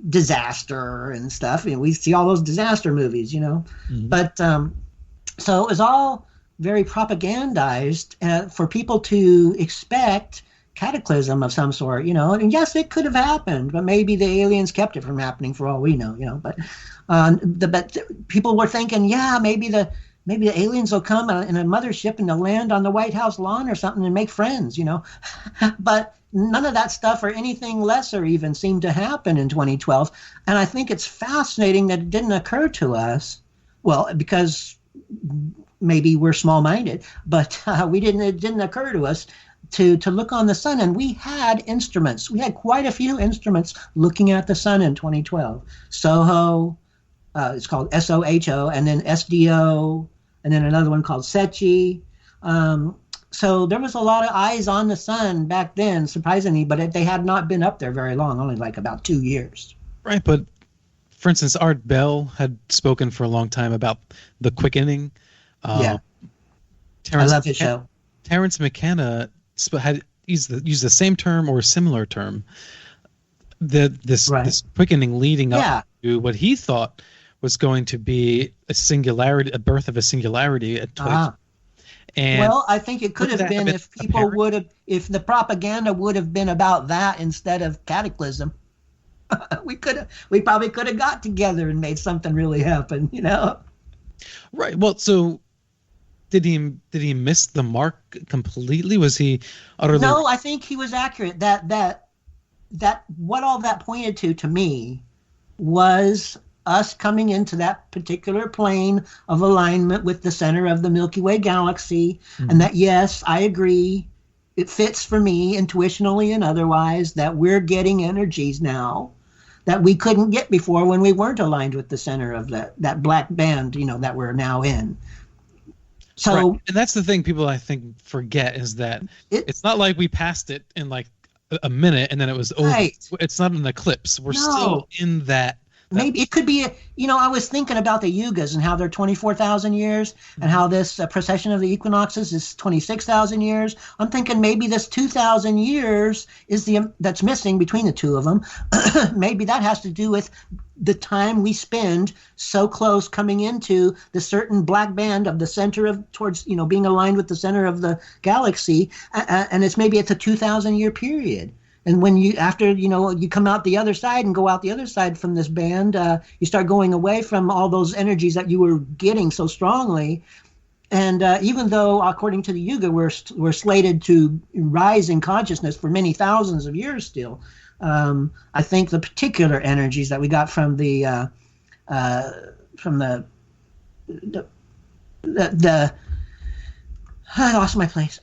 disaster and stuff. We see all those disaster movies, mm-hmm. But so it was all very propagandized for people to expect cataclysm of some sort, and yes, it could have happened, but maybe the aliens kept it from happening for all we know, but people were thinking, yeah, maybe the aliens will come in a mothership and they'll land on the White House lawn or something and make friends, but none of that stuff or anything lesser even seemed to happen in 2012. And I think it's fascinating that it didn't occur to us, well, because maybe we're small-minded, but it didn't occur to us to look on the sun. And we had instruments. We had quite a few instruments looking at the sun in 2012. SOHO, it's called SOHO, and then SDO, and then another one called SETI. So there was a lot of eyes on the sun back then, surprisingly, but they had not been up there very long, only like about 2 years. Right, but for instance, Art Bell had spoken for a long time about the quickening. Yeah, I love his show. Terence McKenna had used the same term or a similar term. This quickening leading up to what he thought was going to be a birth of a singularity at 20. And well, I think it could have been if people if the propaganda would have been about that instead of cataclysm. we probably could have got together and made something really happen, Right. Well, so did he miss the mark completely? Was he utterly? No, I think he was accurate. That what all that pointed to me was us coming into that particular plane of alignment with the center of the Milky Way galaxy. Mm-hmm. And that, yes, I agree, it fits for me intuitionally and otherwise that we're getting energies now that we couldn't get before when we weren't aligned with the center of that black band, that we're now in. So, right. And that's the thing people, I think, forget is that it's not like we passed it in like a minute and then it was over. Right. It's not an eclipse. We're still in that. Maybe it could be, I was thinking about the yugas and how they're 24,000 years and how this precession of the equinoxes is 26,000 years. I'm thinking maybe this 2,000 years is that's missing between the two of them. Maybe that has to do with the time we spend so close coming into the certain black band of the center of towards, being aligned with the center of the galaxy. And it's a 2,000 year period. And when you come out the other side and go out the other side from this band, you start going away from all those energies that you were getting so strongly. And even though, according to the Yuga, we're slated to rise in consciousness for many thousands of years still, I think the particular energies that we got from the I lost my place.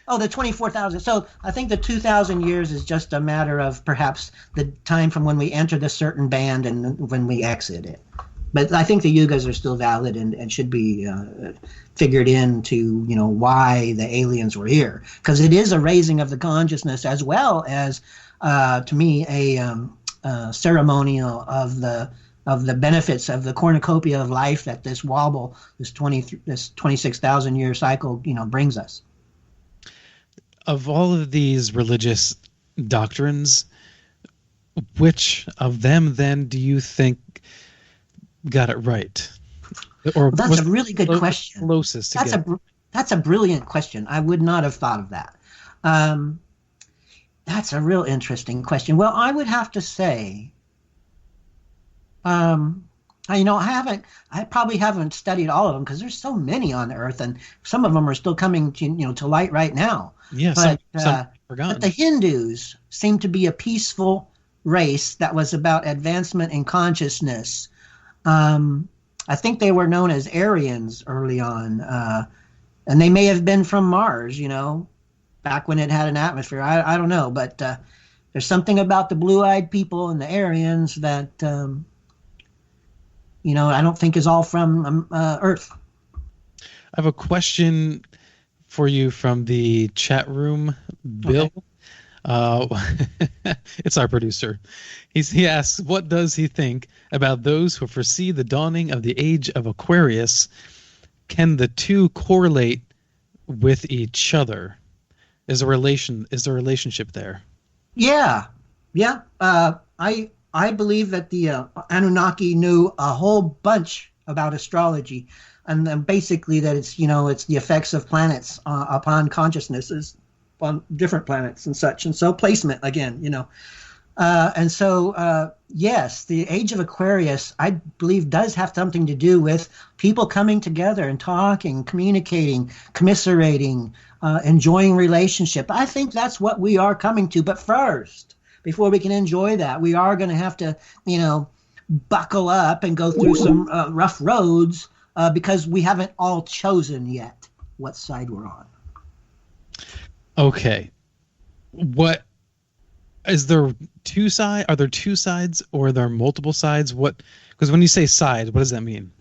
Oh, the 24,000. So I think the 2,000 years is just a matter of perhaps the time from when we enter the certain band and when we exit it. But I think the yugas are still valid and should be figured into, why the aliens were here. Because it is a raising of the consciousness as well as, to me, a ceremonial of the benefits of the cornucopia of life that this wobble, this 26,000 year cycle, brings us. Of all of these religious doctrines, which of them then do you think got it right? Or that's a really good question. Closest to that's a brilliant question. I would not have thought of that. That's a real interesting question. Well, I would have to say, I probably haven't studied all of them because there's so many on Earth, and some of them are still coming to light right now. Yeah, some forgotten. But the Hindus seem to be a peaceful race that was about advancement in consciousness. I think they were known as Aryans early on, and they may have been from Mars, back when it had an atmosphere. I don't know, but there's something about the blue-eyed people and the Aryans that, I don't think is all from Earth. I have a question for you from the chat room, Bill. Okay. It's our producer. He asks, what does he think about those who foresee the dawning of the age of Aquarius? Can the two correlate with each other? Is there a relationship there? Yeah. I believe that the Anunnaki knew a whole bunch about astrology, and then basically that it's the effects of planets upon consciousnesses on different planets and such, and so placement again, and so yes, the age of Aquarius, I believe, does have something to do with people coming together and talking, communicating, commiserating, enjoying relationship. I think that's what we are coming to. But first, before we can enjoy that, we are going to have to, buckle up and go through some rough roads because we haven't all chosen yet what side we're on. Okay. What is there two sides? Are there two sides or are there multiple sides? Because when you say side, what does that mean?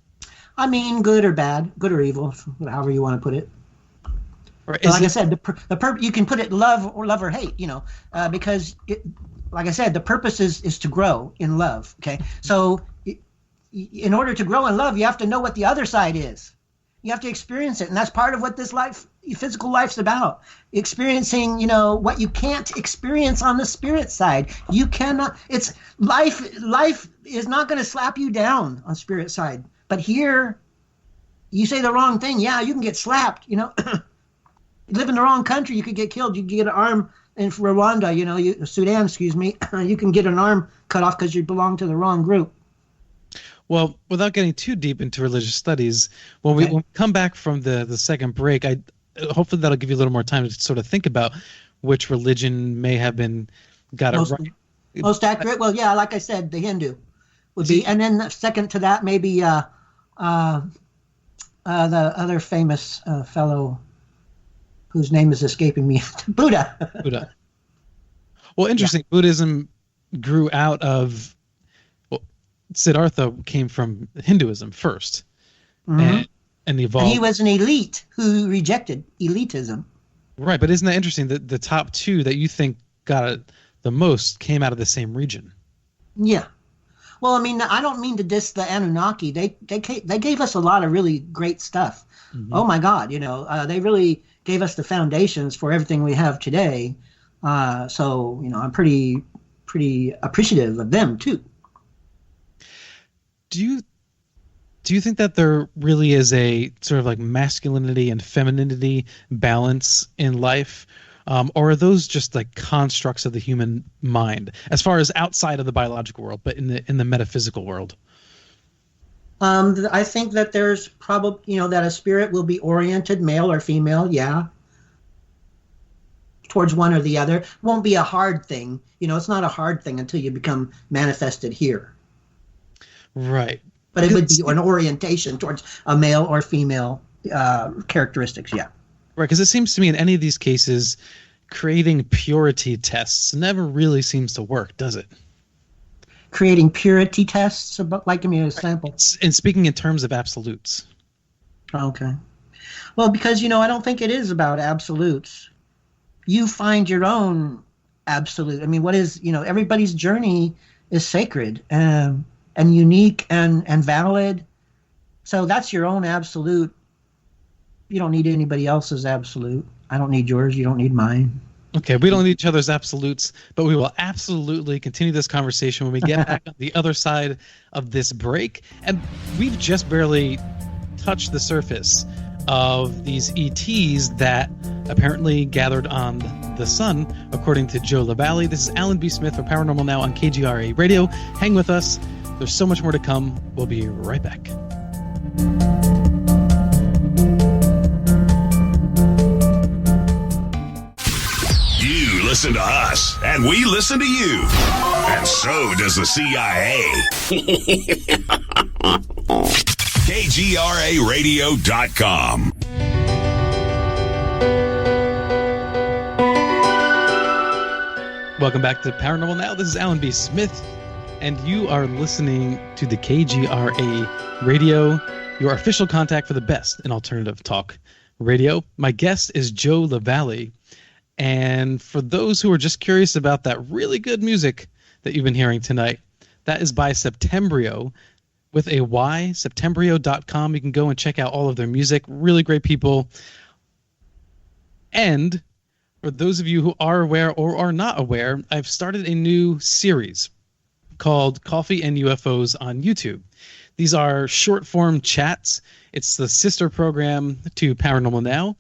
I mean, good or bad, good or evil, however you want to put it. I said, you can put it love or hate, because like I said, the purpose is to grow in love. Okay. So in order to grow in love, you have to know what the other side is. You have to experience it. And that's part of what this physical life's about. Experiencing, what you can't experience on the spirit side. You cannot, life is not going to slap you down on spirit side. But here, you say the wrong thing. Yeah, you can get slapped, You live in the wrong country, you could get killed. You could get an arm in Rwanda, Sudan, excuse me. You can get an arm cut off because you belong to the wrong group. Well, without getting too deep into religious studies, when we come back from the second break, hopefully that'll give you a little more time to sort of think about which religion may have got it right. Most accurate? Well, yeah, like I said, the Hindu would be. And then second to that, maybe the other famous fellow whose name is escaping me, Buddha. Well, interesting. Yeah. Buddhism grew out of, well, Siddhartha came from Hinduism first, and evolved. And he was an elite who rejected elitism. Right, but isn't that interesting that the top two that you think got it the most came out of the same region? Yeah. Well, I mean, I don't mean to diss the Anunnaki. They gave us a lot of really great stuff. Mm-hmm. Oh my God, they really gave us the foundations for everything we have today. So I'm pretty appreciative of them too. Do you think that there really is a sort of like masculinity and femininity balance in life? Or are those just like constructs of the human mind as far as outside of the biological world, but in the metaphysical world? I think that there's probably, that a spirit will be oriented male or female. Yeah. Towards one or the other. It won't be a hard thing. It's not a hard thing until you become manifested here. Right. But it would be an orientation towards a male or female characteristics, yeah. Right, because it seems to me in any of these cases, creating purity tests never really seems to work, does it? Creating purity tests? Like, give me an example. And speaking in terms of absolutes. Okay. Well, because, I don't think it is about absolutes. You find your own absolute. I mean, what is, everybody's journey is sacred and unique and valid. So that's your own absolute. You don't need anybody else's absolute. I don't need yours. You don't need mine. Okay, we don't need each other's absolutes, but we will absolutely continue this conversation when we get back on the other side of this break. And we've just barely touched the surface of these E.T.s that apparently gathered on the sun, according to Joe LaValley. This is Alan B. Smith for Paranormal Now on KGRA Radio. Hang with us. There's so much more to come. We'll be right back. You listen to us, and we listen to you. And so does the CIA. KGRARadio.com. Welcome back to Paranormal Now. This is Alan B. Smith, and you are listening to the KGRA Radio, your official contact for the best in alternative talk radio. My guest is Joe LaValley, and for those who are just curious about that really good music that you've been hearing tonight, that is by Septembrio with a Y, septembrio.com. You can go and check out all of their music. Really great people. And for those of you who are aware or are not aware, I've started a new series called Coffee and UFOs on YouTube. These are short-form chats. It's the sister program to Paranormal Now.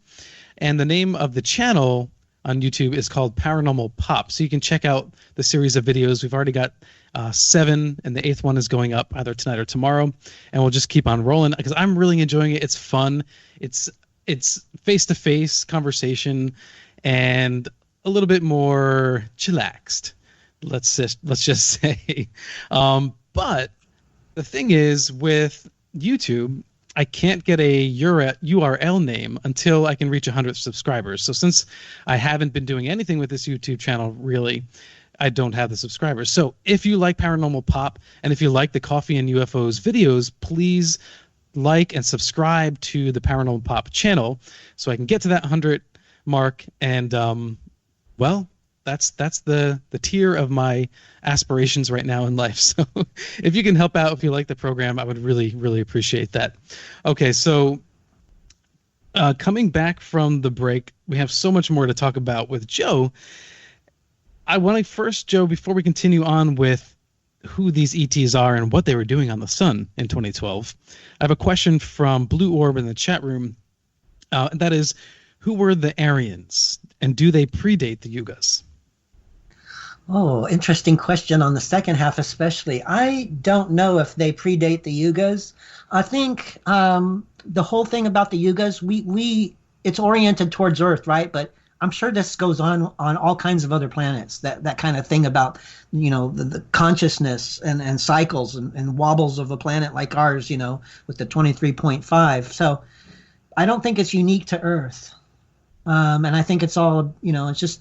And the name of the channel on YouTube is called Paranormal Pop. So you can check out the series of videos. We've already got 7, and the 8th one is going up either tonight or tomorrow. And we'll just keep on rolling because I'm really enjoying it. It's fun. It's face-to-face conversation and a little bit more chillaxed. Let's just say. But the thing is, with YouTube, I can't get a URL name until I can reach 100 subscribers. So since I haven't been doing anything with this YouTube channel, really, I don't have the subscribers. So if you like Paranormal Pop and if you like the Coffee and UFOs videos, please like and subscribe to the Paranormal Pop channel so I can get to that 100 mark. And, well, that's the tier of my aspirations right now in life. So if you can help out, if you like the program, I would really, really appreciate that. Okay, so coming back from the break, we have so much more to talk about with Joe. I want to first, Joe, before we continue on with who these E.T.s are and what they were doing on the sun in 2012, I have a question from Blue Orb in the chat room. And that is, who were the Aryans, and do they predate the Yugas? Oh, interesting question on the second half especially. I don't know if they predate the Yugas. I think the whole thing about the Yugas, it's oriented towards Earth, right? But I'm sure this goes on all kinds of other planets, that kind of thing about, the consciousness and cycles and wobbles of a planet like ours, with the 23.5. So I don't think it's unique to Earth. And I think it's all, it's just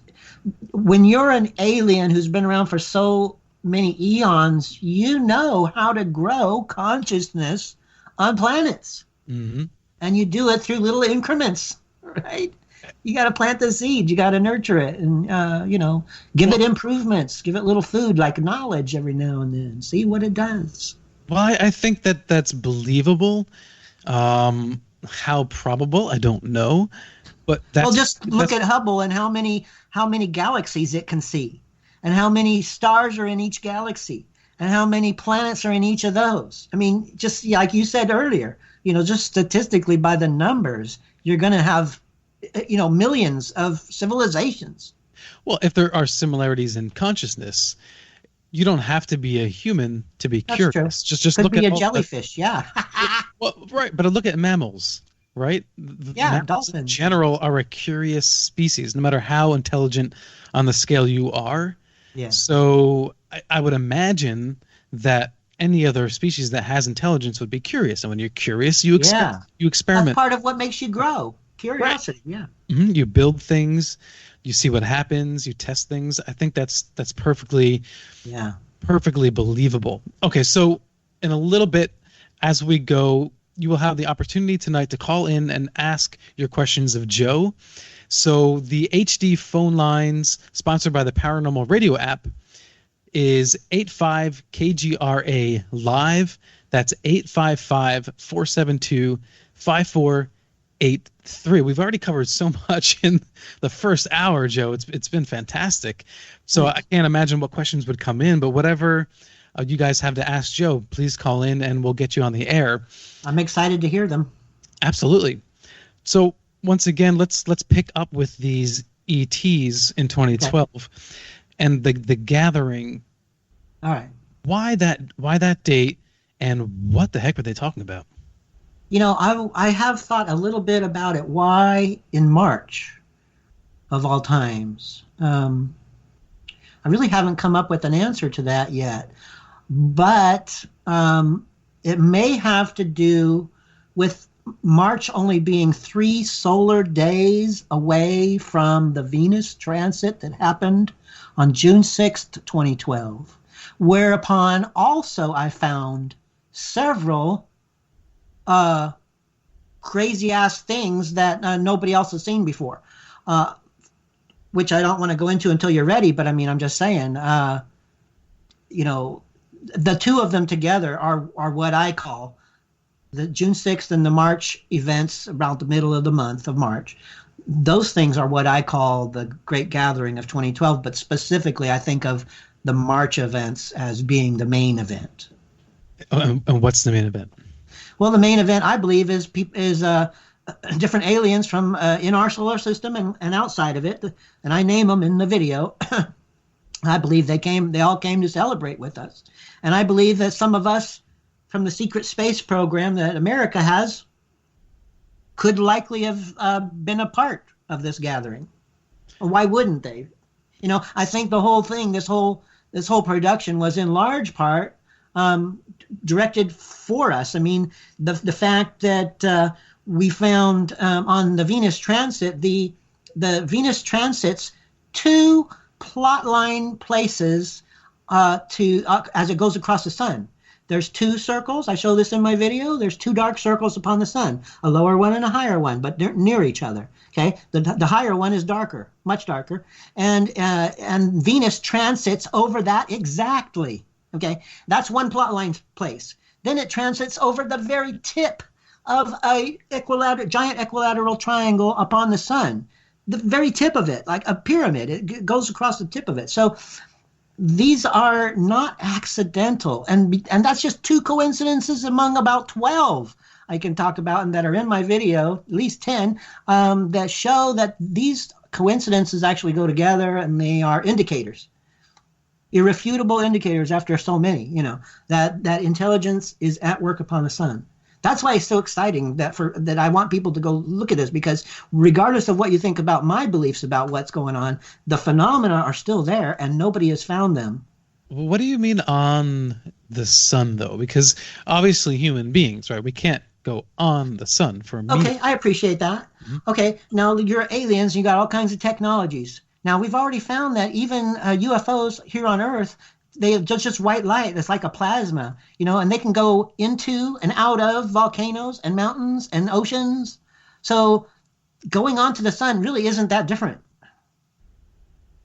when you're an alien who's been around for so many eons, you know how to grow consciousness on planets. Mm-hmm. And you do it through little increments, right? You got to plant the seed. You got to nurture it and, give it improvements. Give it little food like knowledge every now and then. See what it does. Well, I think that's believable. How probable, I don't know. But just look at Hubble and how many galaxies it can see, and how many stars are in each galaxy, and how many planets are in each of those. I mean, just like you said earlier, just statistically by the numbers, you're going to have, millions of civilizations. Well, if there are similarities in consciousness, you don't have to be a human to be That's curious. True. Just Could look be at a jellyfish, yeah. Well, right, but look at mammals, right? Mammals dolphins. in general are a curious species, no matter how intelligent on the scale you are. Yeah. So I would imagine that any other species that has intelligence would be curious, and when you're curious, you experiment. That's part of what makes you grow. Curiosity, right. Yeah. Mm-hmm. You build things, you see what happens, you test things. I think that's perfectly believable. Okay, so in a little bit, as we go, you will have the opportunity tonight to call in and ask your questions of Joe. So the HD phone lines, sponsored by the Paranormal Radio app, is 85-KGRA live. That's 855-472-5483. We've already covered so much in the first hour, Joe. It's been fantastic. So I can't imagine what questions would come in, but whatever you guys have to ask Joe, please call in and we'll get you on the air. I'm excited to hear them. Absolutely. So once again, let's pick up with these E.T.s in 2012 and the gathering. All right. Why that date, and what the heck were they talking about? I have thought a little bit about it. Why in March of all times? I really haven't come up with an answer to that yet. But it may have to do with March only being 3 solar days away from the Venus transit that happened on June 6th, 2012, whereupon also I found several crazy-ass things that nobody else has seen before, which I don't want to go into until you're ready, but I mean, I'm just saying, the two of them together are what I call the June 6th and the March events around the middle of the month of March. Those things are what I call the Great Gathering of 2012, but specifically I think of the March events as being the main event. And what's the main event? Well, the main event, I believe, is different aliens from in our solar system and outside of it, and I name them in the video. I believe they all came to celebrate with us, and I believe that some of us from the secret space program that America has could likely have been a part of this gathering. Why wouldn't they? I think the whole thing, this whole production, was in large part directed for us. I mean, the fact that we found on the Venus transit, the Venus transits 2 plot line places as it goes across the sun. There's 2 circles. I show this in my video. There's 2 dark circles upon the sun, a lower one and a higher one, but they're near each other. Okay, the higher one is darker, much darker, and Venus transits over that exactly. Okay, that's one plot line place. Then it transits over the very tip of a giant equilateral triangle upon the sun, the very tip of it, like a pyramid. It goes across the tip of it. So these are not accidental, and that's just 2 coincidences among about 12 I can talk about and that are in my video, at least 10, that show that these coincidences actually go together, and they are indicators. Irrefutable indicators after so many, that intelligence is at work upon the sun. That's why it's so exciting that I want people to go look at this, because regardless of what you think about my beliefs about what's going on, the phenomena are still there and nobody has found them. What do you mean on the sun, though? Because obviously human beings, right? We can't go on the sun for a minute. Okay, I appreciate that. Mm-hmm. Okay, now you're aliens, you got all kinds of technologies. Now, we've already found that even UFOs here on Earth, they have just white light. It's like a plasma, and they can go into and out of volcanoes and mountains and oceans. So going onto the sun really isn't that different.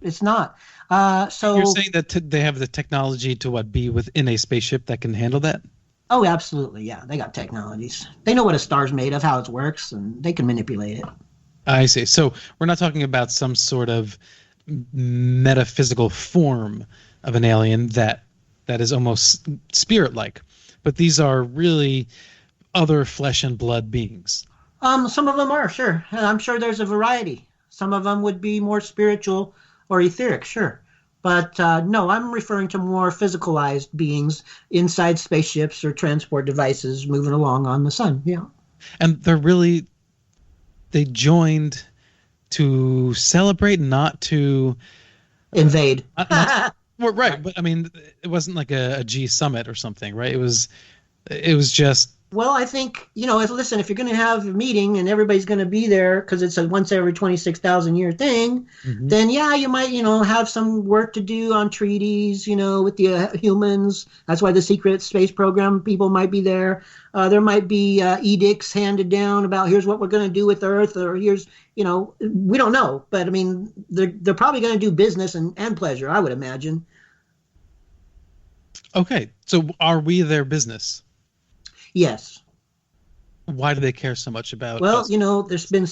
It's not. So you're saying that they have the technology to be within a spaceship that can handle that? Oh, absolutely. Yeah, they got technologies. They know what a star's made of, how it works, and they can manipulate it. I see. So we're not talking about some sort of metaphysical form of an alien that is almost spirit-like, but these are really other flesh and blood beings. Some of them are, sure. I'm sure there's a variety. Some of them would be more spiritual or etheric, sure. But no, I'm referring to more physicalized beings inside spaceships or transport devices moving along on the sun. Yeah. And they joined to celebrate, not to invade. Well, right, but I mean, it wasn't like a G summit or something, right? It was just. Well, I think, listen, if you're going to have a meeting and everybody's going to be there because it's a once every 26,000 year thing, then yeah, you might, have some work to do on treaties, with the humans. That's why the secret space program people might be there. There might be edicts handed down about here's what we're going to do with Earth, or here's, we don't know. But I mean, they're probably going to do business and pleasure, I would imagine. Okay, so are we their business? Yes. Why do they care so much about Well, us? there's been,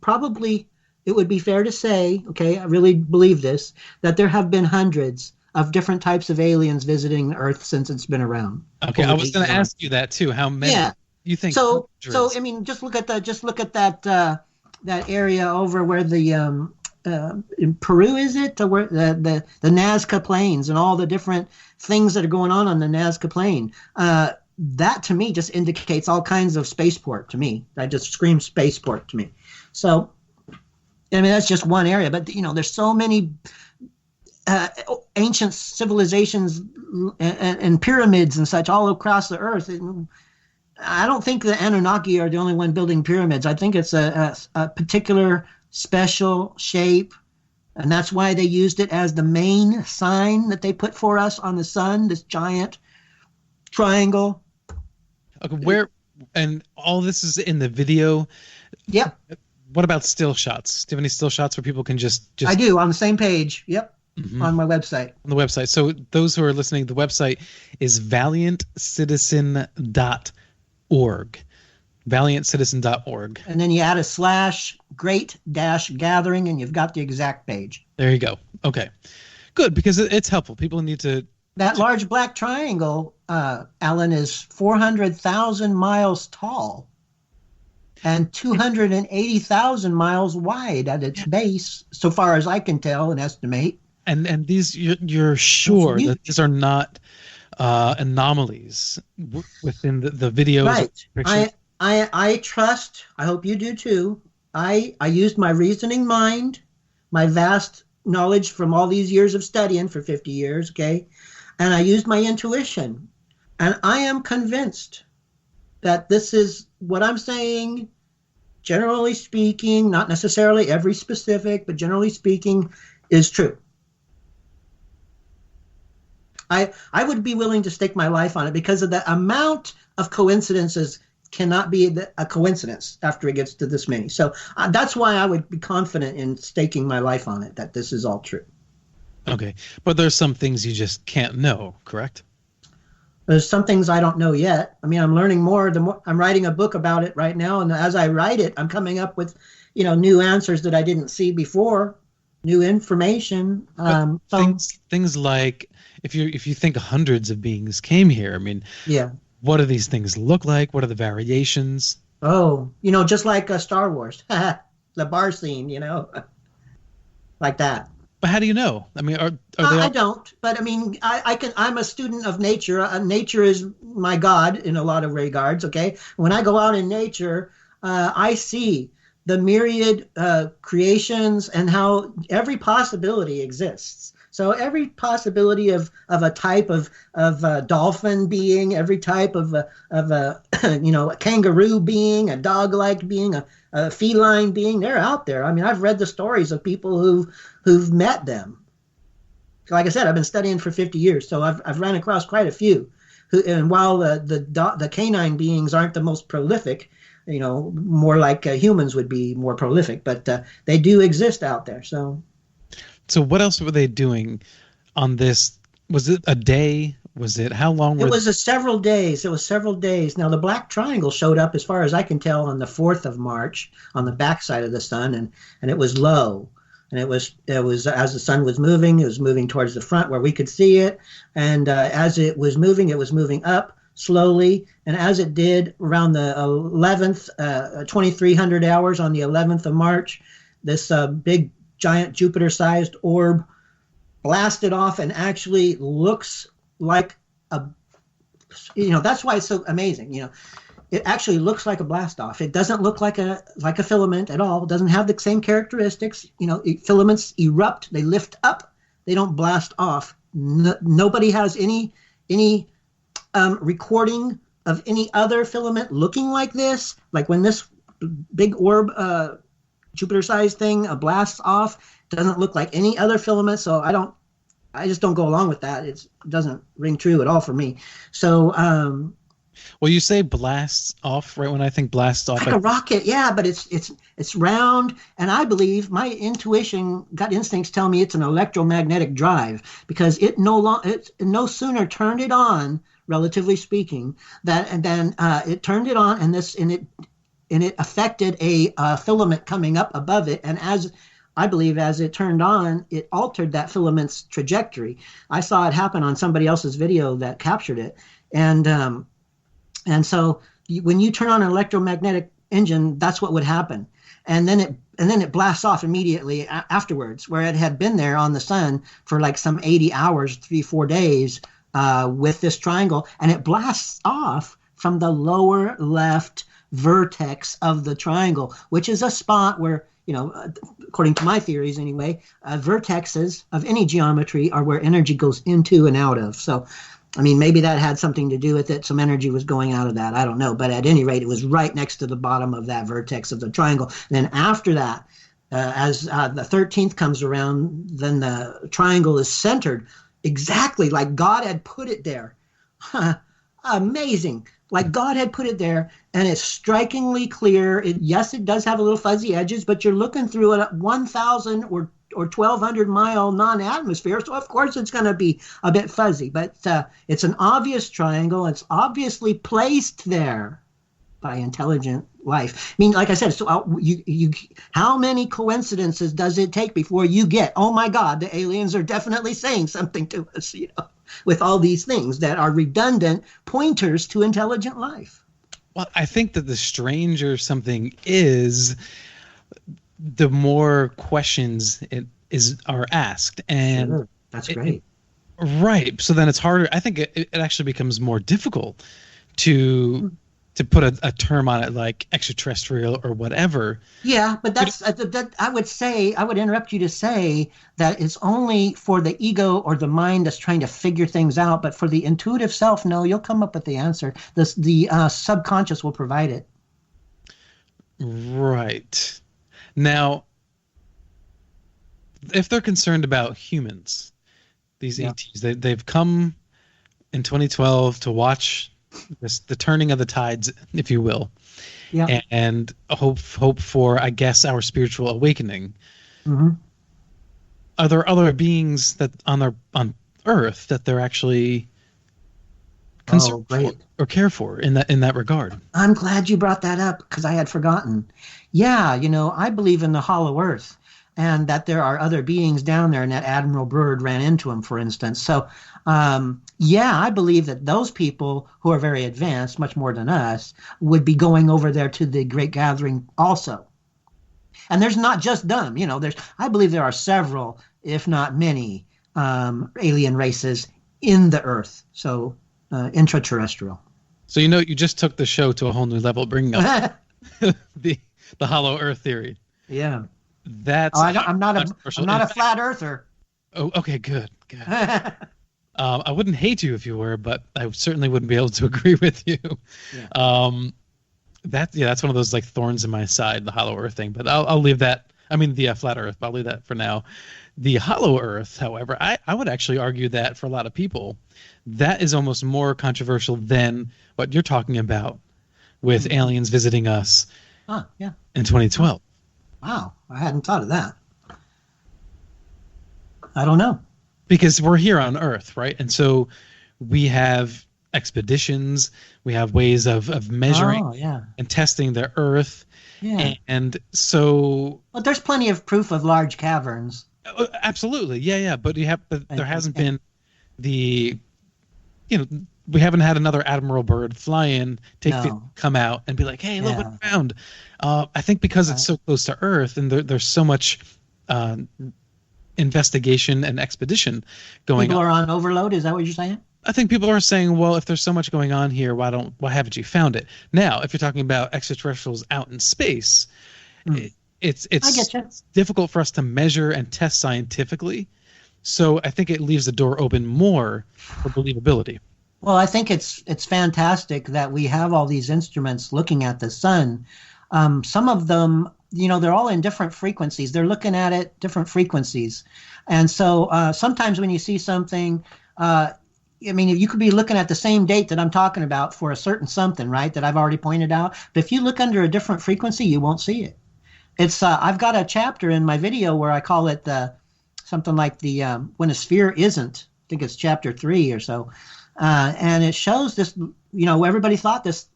probably it would be fair to say, okay, I really believe this, that there have been hundreds of different types of aliens visiting Earth since it's been around. Okay, I was going to ask you that too. How many? Yeah. You think? So hundreds? I mean, just look at that area over where the in Peru, is it, where the Nazca Plains and all the different things that are going on the Nazca Plain. That to me just indicates all kinds of spaceport to me. That just screams spaceport to me. So, I mean, that's just one area, but there's so many ancient civilizations and pyramids and such all across the Earth. I don't think the Anunnaki are the only one building pyramids. I think it's a particular special shape, and that's why they used it as the main sign that they put for us on the sun, this giant triangle. Okay, where, and all this is in the video. Yep. What about still shots? Do you have any still shots where people can just I do, on the same page. Yep. On my website. On the website. So those who are listening, the website is valiantcitizen.org. valiantcitizen.org. And then you add a / great-gathering and you've got the exact page. There you go. Okay. Good, because it's helpful. People need to. That large black triangle, Alan, is 400,000 miles tall and 280,000 miles wide at its base, so far as I can tell and estimate. And these, you're sure that these are not anomalies within the videos? Right. I trust, I hope you do too, I used my reasoning mind, my vast knowledge from all these years of studying for 50 years, okay? And I used my intuition. And I am convinced that this is what I'm saying, generally speaking, not necessarily every specific, but generally speaking, is true. I would be willing to stake my life on it because of the amount of coincidences cannot be a coincidence after it gets to this many. So that's why I would be confident in staking my life on it, that this is all true. Okay. But there's some things you just can't know, correct? There's some things I don't know yet. I mean, I'm learning more. The more I'm writing a book about it right now, and as I write it, I'm coming up with, new answers that I didn't see before, new information. Things like if you think hundreds of beings came here, I mean, yeah. What do these things look like? What are the variations? Oh, just like Star Wars, the bar scene, like that. But how do you know? I mean, are they I don't, but I mean, I'm a student of nature. Nature is my God in a lot of regards. Okay, when I go out in nature, I see the myriad creations and how every possibility exists. So every possibility of a type of dolphin being, every type of a kangaroo being, a dog-like being, a feline being, they're out there. I mean, I've read the stories of people who've met them. Like I said, I've been studying for 50 years, so I've run across quite a few. And while the canine beings aren't the most prolific, more like humans would be more prolific, but they do exist out there. So what else were they doing on this? Was it a day? Was it how long? It was several days. It was several days. Now the black triangle showed up, as far as I can tell, on the 4th of March on the backside of the sun, and it was low. And it was as the sun was moving, it was moving towards the front where we could see it. And as it was moving up slowly. And as it did around the 11th, 2300 hours on the 11th of March, this big giant Jupiter-sized orb blasted off and actually looks like that's why it's so amazing. It actually looks like a blast off. It doesn't look like a filament at all. It doesn't have the same characteristics. Filaments erupt, they lift up, they don't blast off. Nobody has any recording of any other filament looking like this. Like when this big orb, Jupiter-sized thing blasts off, doesn't look like any other filament. So I just don't go along with that. It doesn't ring true at all for me. So. Well, you say blasts off, right? When I think blasts off, like a rocket, yeah, but it's round, and I believe my gut instincts tell me it's an electromagnetic drive, because it no sooner turned it on, relatively speaking, than it turned it on, and it affected a filament coming up above it, and as it turned on, it altered that filament's trajectory. I saw it happen on somebody else's video that captured it, and so when you turn on an electromagnetic engine, that's what would happen. And then it blasts off immediately afterwards, where it had been there on the sun for like some 80 hours, 3-4 days with this triangle. And it blasts off from the lower left vertex of the triangle, which is a spot where, according to my theories anyway, vertexes of any geometry are where energy goes into and out of. So I mean, maybe that had something to do with it. Some energy was going out of that. I don't know. But at any rate, it was right next to the bottom of that vertex of the triangle. And then after that, as the 13th comes around, then the triangle is centered exactly like God had put it there. Amazing. Like God had put it there, and it's strikingly clear. Yes, it does have a little fuzzy edges, but you're looking through it at 1,000 or 1,200 mile non-atmosphere, so of course it's going to be a bit fuzzy. But it's an obvious triangle. It's obviously placed there by intelligent life. I mean, like I said, so how many coincidences does it take before you get, oh my God, the aliens are definitely saying something to us, with all these things that are redundant pointers to intelligent life? Well, I think that the stranger something is, the more questions are asked, and sure. That's great. Right. So then it's harder. I think it actually becomes more difficult to put a term on it, like extraterrestrial or whatever. Yeah, but that's I would interrupt you to say that it's only for the ego or the mind that's trying to figure things out. But for the intuitive self, no, you'll come up with the answer. The subconscious will provide it. Right. Now, if they're concerned about humans, these E.T.s, they've come in 2012 to watch the turning of the tides, if you will, and hope for, I guess, our spiritual awakening. Mm-hmm. Are there other beings that on Earth that they're actually concerned for or care for in that regard? I'm glad you brought that up, because I had forgotten. Yeah, I believe in the hollow earth, and that there are other beings down there, and that Admiral Byrd ran into him, for instance. So, I believe that those people who are very advanced, much more than us, would be going over there to the Great Gathering also. And there's not just them, I believe there are several, if not many, alien races in the Earth. So, intraterrestrial. So you just took the show to a whole new level, bringing up the hollow Earth theory. Yeah, that's. I'm not a flat earther. Oh, okay, good. I wouldn't hate you if you were, but I certainly wouldn't be able to agree with you. Yeah. That's one of those like thorns in my side, the hollow Earth thing. But I'll leave that. I mean, the flat Earth. But I'll leave that for now. The hollow Earth, however, I would actually argue that for a lot of people, that is almost more controversial than what you're talking about with aliens visiting us in 2012. Wow, I hadn't thought of that. I don't know. Because we're here on Earth, right? And so we have expeditions, we have ways of measuring and testing the Earth. Yeah. And so... Well, there's plenty of proof of large caverns. Absolutely, yeah. But there hasn't been the... we haven't had another Admiral Byrd fly in, come out and be like, hey, look what I found. I think because it's so close to Earth and there's so much investigation and expedition going on. People are on overload, is that what you're saying? I think people are saying, well, if there's so much going on here, why haven't you found it? Now, if you're talking about extraterrestrials out in space, it's difficult for us to measure and test scientifically. So I think it leaves the door open more for believability. Well, I think it's fantastic that we have all these instruments looking at the sun. Some of them, they're all in different frequencies. They're looking at it different frequencies. And so sometimes when you see something, you could be looking at the same date that I'm talking about for a certain something, right, that I've already pointed out. But if you look under a different frequency, you won't see it. It's I've got a chapter in my video where I call it something like the when a sphere isn't. I think it's chapter 3 or so. And it shows this, everybody thought this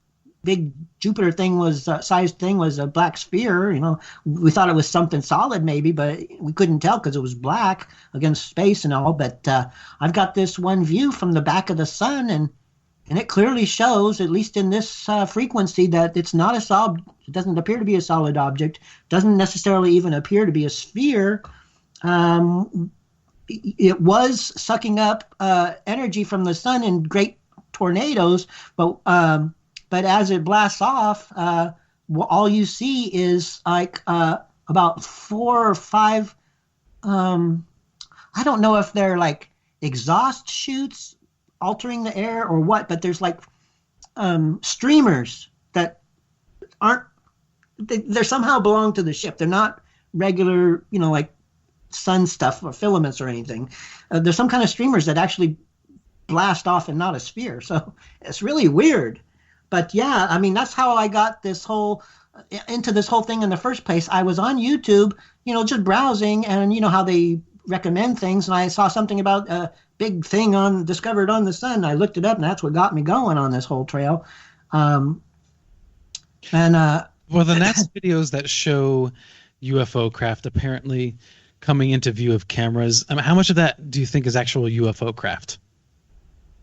big Jupiter thing sized thing was a black sphere. We thought it was something solid maybe, but we couldn't tell because it was black against space and all. But I've got this one view from the back of the sun, and it clearly shows, at least in this frequency, that it's not a solid. It doesn't appear to be a solid object. Doesn't necessarily even appear to be a sphere. It was sucking up energy from the sun in great tornadoes, but as it blasts off, all you see is like about 4 or 5. I don't know if they're like exhaust chutes altering the air or what, but there's like streamers that aren't. They somehow belong to the ship. They're not regular, like sun stuff or filaments or anything. There's some kind of streamers that actually blast off and not a sphere. So it's really weird. But yeah, that's how I got into this whole thing in the first place. I was on YouTube, just browsing, and how they recommend things, and I saw something about a big thing discovered on the sun. I looked it up, and that's what got me going on this whole trail. Well, the NASA videos that show UFO craft apparently coming into view of cameras, how much of that do you think is actual UFO craft?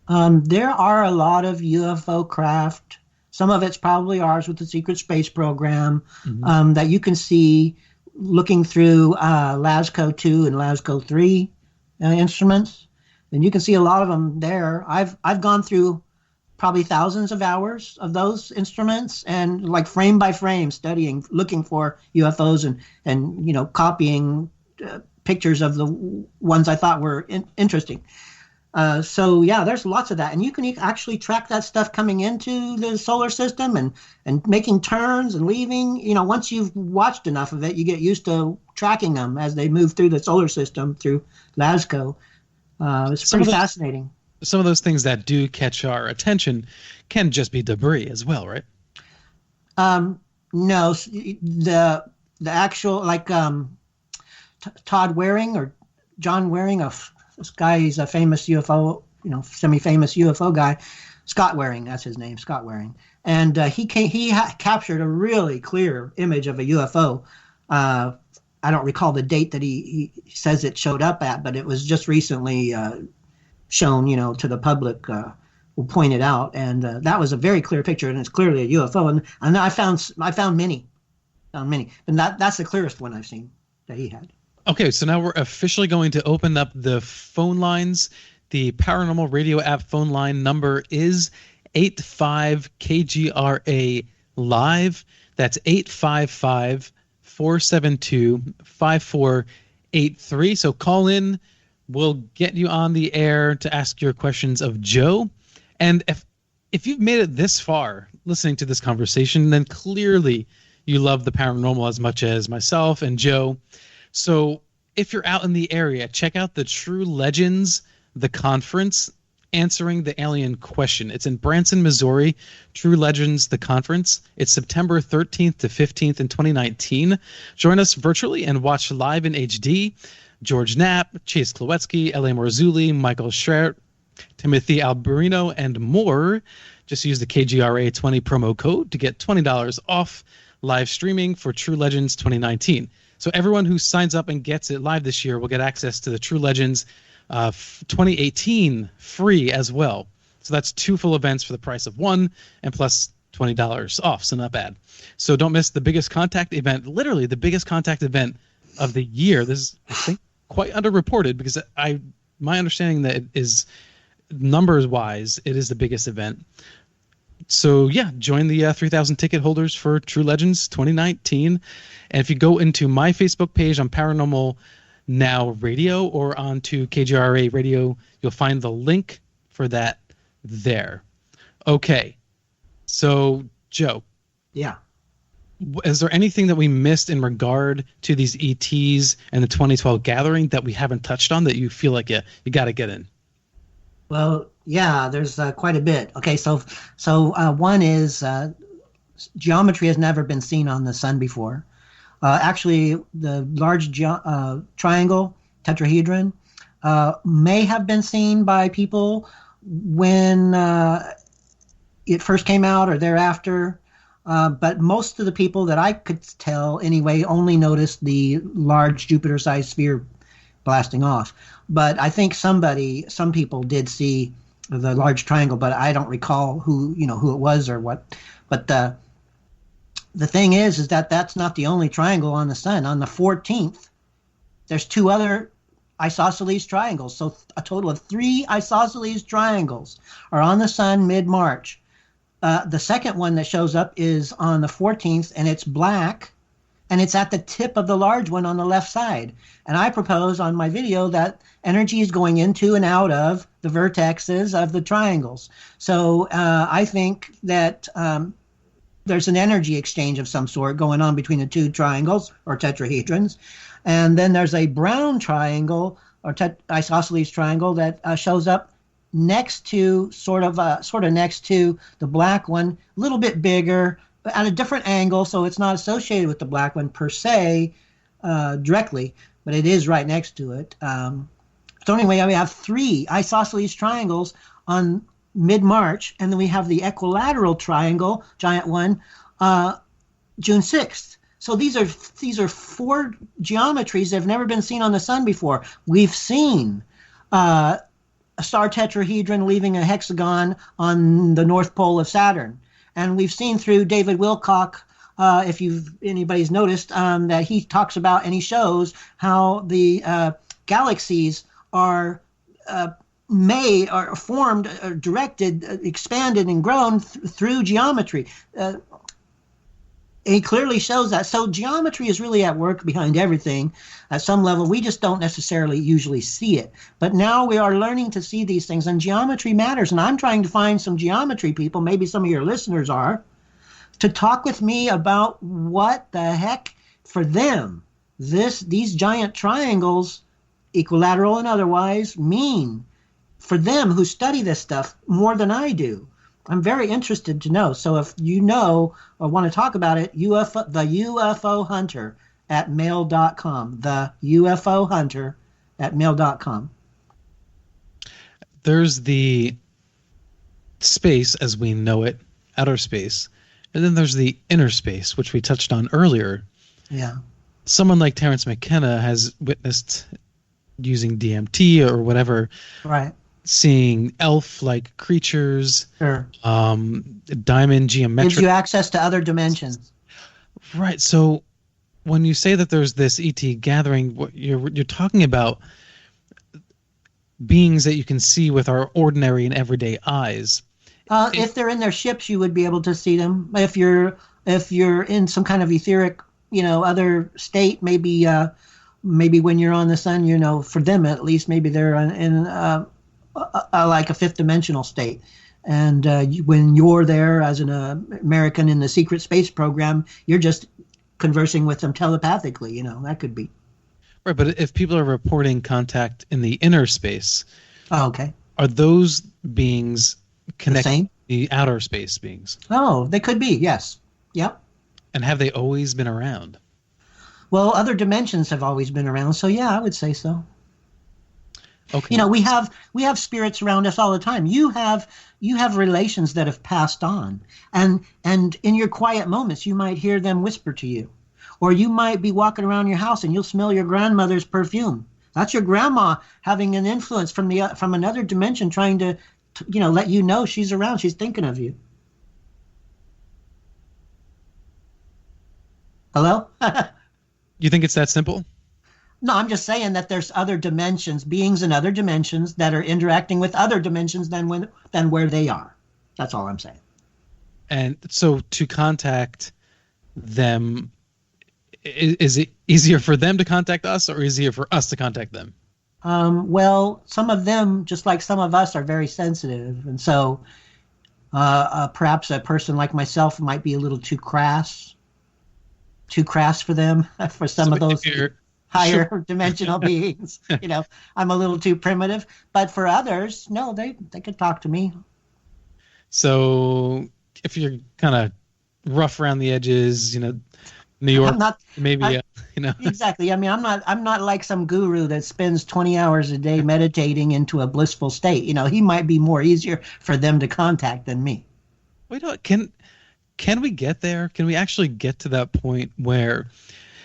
There are a lot of UFO craft. Some of it's probably ours with the secret space program, that you can see looking through LASCO 2 and LASCO 3 instruments. And you can see a lot of them there. I've gone through probably thousands of hours of those instruments and like frame by frame studying, looking for UFOs and copying pictures of the ones I thought were interesting. So yeah, there's lots of that, and you can actually track that stuff coming into the solar system and making turns and leaving. Once you've watched enough of it, you get used to tracking them as they move through the solar system through LASCO. It's pretty fascinating. Some of those things that do catch our attention can just be debris as well, right? No, the actual Todd Waring or John Waring of. This guy, he's a famous UFO, semi-famous UFO guy. Scott Waring, that's his name, Scott Waring. And he captured a really clear image of a UFO. I don't recall the date that he says it showed up at, but it was just recently shown, to the public, pointed out. And that was a very clear picture, and it's clearly a UFO. And I found many. And that's the clearest one I've seen that he had. Okay, so now we're officially going to open up the phone lines. The Paranormal Radio app phone line number is 85KGRA live. That's 855-472-5483. So call in. We'll get you on the air to ask your questions of Joe. And if you've made it this far listening to this conversation, then clearly you love the paranormal as much as myself and Joe. So if you're out in the area, check out the True Legends, the conference answering the alien question. It's in Branson, Missouri. True Legends, the conference. It's September 13th to 15th in 2019. Join us virtually and watch live in HD. George Knapp, Chase Kloetsky, L.A. Marzulli, Michael Schreier, Timothy Alberino, and more. Just use the KGRA 20 promo code to get $20 off live streaming for True Legends 2019. So everyone who signs up and gets it live this year will get access to the True Legends 2018 free as well. So that's 2 full events for the price of 1 and plus $20 off. So not bad. So don't miss the biggest contact event, literally the biggest contact event of the year. This is, I think, quite underreported because my understanding that it is numbers wise, it is the biggest event. So yeah, join the 3,000 ticket holders for True Legends 2019. And if you go into my Facebook page on Paranormal Now Radio or onto KGRA Radio, you'll find the link for that there. Okay. So Joe. Yeah. Is there anything that we missed in regard to these E.T.s and the 2012 gathering that we haven't touched on that you feel like you got to get in? Well, yeah, there's quite a bit. Okay, so one is geometry has never been seen on the sun before. Actually, the large triangle, tetrahedron, may have been seen by people when it first came out or thereafter. But most of the people that I could tell anyway only noticed the large Jupiter-sized sphere blasting off. But I think some people did see the large triangle, but I don't recall who it was or what. But the thing is that that's not the only triangle on the sun. On the 14th, there's 2 other isosceles triangles. So a total of 3 isosceles triangles are on the sun mid-March. The second one that shows up is on the 14th, and it's black, and it's at the tip of the large one on the left side. And I propose on my video that energy is going into and out of the vertexes of the triangles. So I think that there's an energy exchange of some sort going on between the 2 triangles or tetrahedrons. And then there's a brown triangle or isosceles triangle that shows up next to sort of next to the black one, a little bit bigger, but at a different angle, so it's not associated with the black one per se directly, but it is right next to it. So anyway, we have 3 isosceles triangles on mid-March, and then we have the equilateral triangle, giant one, June 6th. So these are 4 geometries that have never been seen on the sun before. We've seen a star tetrahedron leaving a hexagon on the North Pole of Saturn. And we've seen through David Wilcock, if anybody's noticed, that he talks about and he shows how the galaxies are formed, directed, expanded, and grown through geometry. He clearly shows that. So geometry is really at work behind everything at some level. We just don't necessarily usually see it. But now we are learning to see these things, and geometry matters. And I'm trying to find some geometry people, maybe some of your listeners are, to talk with me about what the heck for them these giant triangles, equilateral and otherwise, mean for them who study this stuff more than I do. I'm very interested to know. So if you know or want to talk about it, the UFO Hunter at mail.com. The UFO Hunter at mail.com. There's the space as we know it, outer space. And then there's the inner space, which we touched on earlier. Yeah. Someone like Terrence McKenna has witnessed using DMT or whatever. Right. Seeing elf-like creatures, sure. Diamond geometric. Gives you access to other dimensions. Right. So when you say that there's this ET gathering, what you're talking about beings that you can see with our ordinary and everyday eyes. If they're in their ships, you would be able to see them. If you're in some kind of etheric, other state, maybe when you're on the sun, for them at least, maybe they're in like a 5th dimensional state, And when you're there as an American in the secret space program, you're just conversing with them telepathically. That could be. Right, but if people are reporting contact in the inner space, okay, are those beings connected same? to the outer space beings? Oh, they could be, yes. Yep. And have they always been around? Well, other dimensions have always been around, so yeah, I would say so. Okay. We have spirits around us all the time. You have relations that have passed on, and in your quiet moments, you might hear them whisper to you, or you might be walking around your house and you'll smell your grandmother's perfume. That's your grandma having an influence from another dimension, trying to let you know she's around. She's thinking of you. Hello? You think it's that simple? No, I'm just saying that there's other dimensions, beings in other dimensions that are interacting with other dimensions than where they are. That's all I'm saying. And so to contact them, is it easier for them to contact us or easier for us to contact them? Well, some of them, just like some of us, are very sensitive. And so perhaps a person like myself might be a little too crass for them, for some of those higher dimensional beings. I'm a little too primitive. But for others, no, they could talk to me. So if you're kind of rough around the edges, New York, Exactly. I mean, I'm not like some guru that spends 20 hours a day meditating into a blissful state. He might be more easier for them to contact than me. Wait, can we get there? Can we actually get to that point where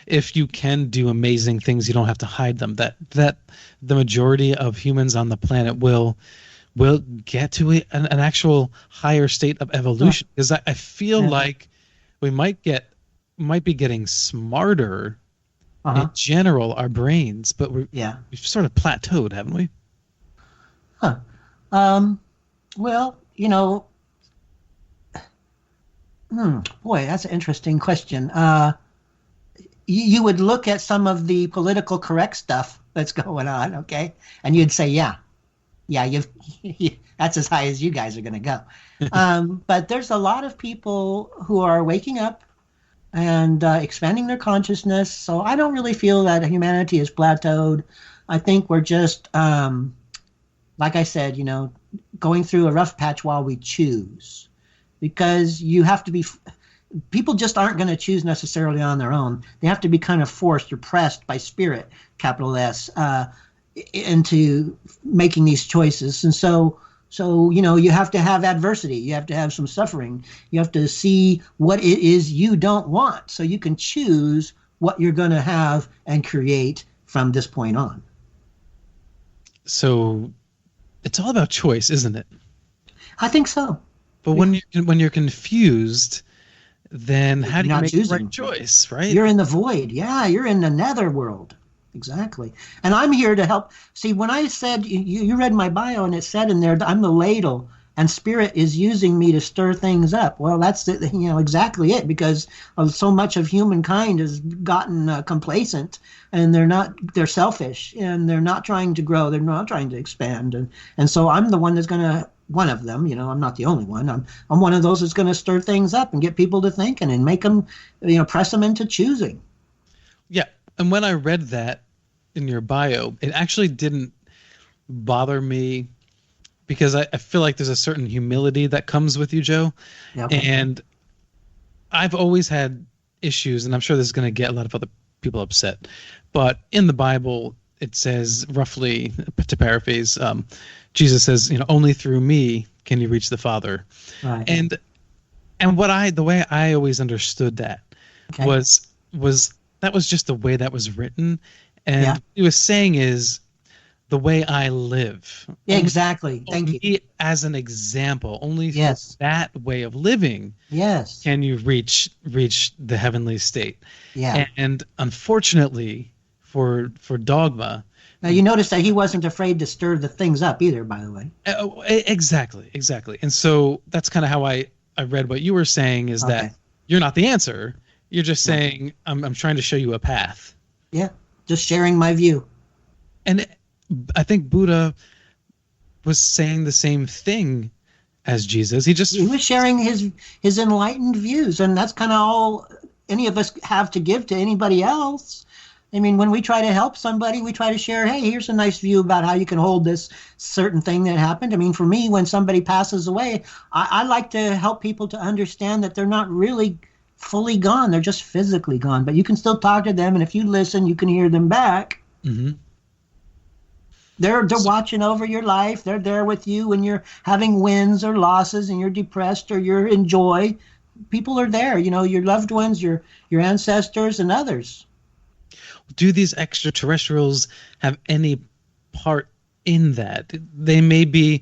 if you can do amazing things, you don't have to hide them, that the majority of humans on the planet will get to an actual higher state of evolution? Because I feel like we might be getting smarter in general, our brains, but we've sort of plateaued, haven't we? Well, boy, that's an interesting question. You would look at some of the political correct stuff that's going on, okay, and you'd say, yeah, that's as high as you guys are going to go. But there's a lot of people who are waking up and expanding their consciousness. So I don't really feel that humanity is plateaued. I think we're just, like I said, going through a rough patch while we choose, because you have to be. People just aren't going to choose necessarily on their own. They have to be kind of forced or pressed by spirit, capital S, into making these choices. And so you have to have adversity. You have to have some suffering. You have to see what it is you don't want, so you can choose what you're going to have and create from this point on. So it's all about choice, isn't it? I think so. But when you're confused, then how do you make the right choice, right? You're in the void. Yeah, you're in the netherworld. Exactly. And I'm here to help. See, when I said, you read my bio and it said in there, I'm the ladle and spirit is using me to stir things up. Well, that's exactly it, because so much of humankind has gotten complacent, and they're selfish, and they're not trying to grow. They're not trying to expand. And so I'm the one that's going to, one of them, I'm not the only one. I'm one of those that's going to stir things up and get people to thinking and make them, press them into choosing. Yeah. And when I read that in your bio, it actually didn't bother me, because I feel like there's a certain humility that comes with you, Joe. Yep. And I've always had issues, and I'm sure this is going to get a lot of other people upset, but in the Bible, it says, roughly, to paraphrase, Jesus says, only through me can you reach the Father. Right. And the way I always understood that was that was just the way that was written. And what he was saying is the way I live. Yeah, exactly. Thank you. As an example, only through that way of living can you reach the heavenly state. Yeah. And unfortunately for Dogma. Now, you notice that he wasn't afraid to stir the things up either, by the way. Exactly. And so that's kind of how I read what you were saying, is that you're not the answer. You're just saying, I'm trying to show you a path. Yeah, just sharing my view. And I think Buddha was saying the same thing as Jesus. He was sharing his enlightened views, and that's kind of all any of us have to give to anybody else. I mean, when we try to help somebody, we try to share, hey, here's a nice view about how you can hold this certain thing that happened. I mean, for me, when somebody passes away, I like to help people to understand that they're not really fully gone. They're just physically gone. But you can still talk to them, and if you listen, you can hear them back. Mm-hmm. They're watching over your life. They're there with you when you're having wins or losses and you're depressed or you're in joy. People are there, your loved ones, your ancestors, and others. Do these extraterrestrials have any part in that? They may be,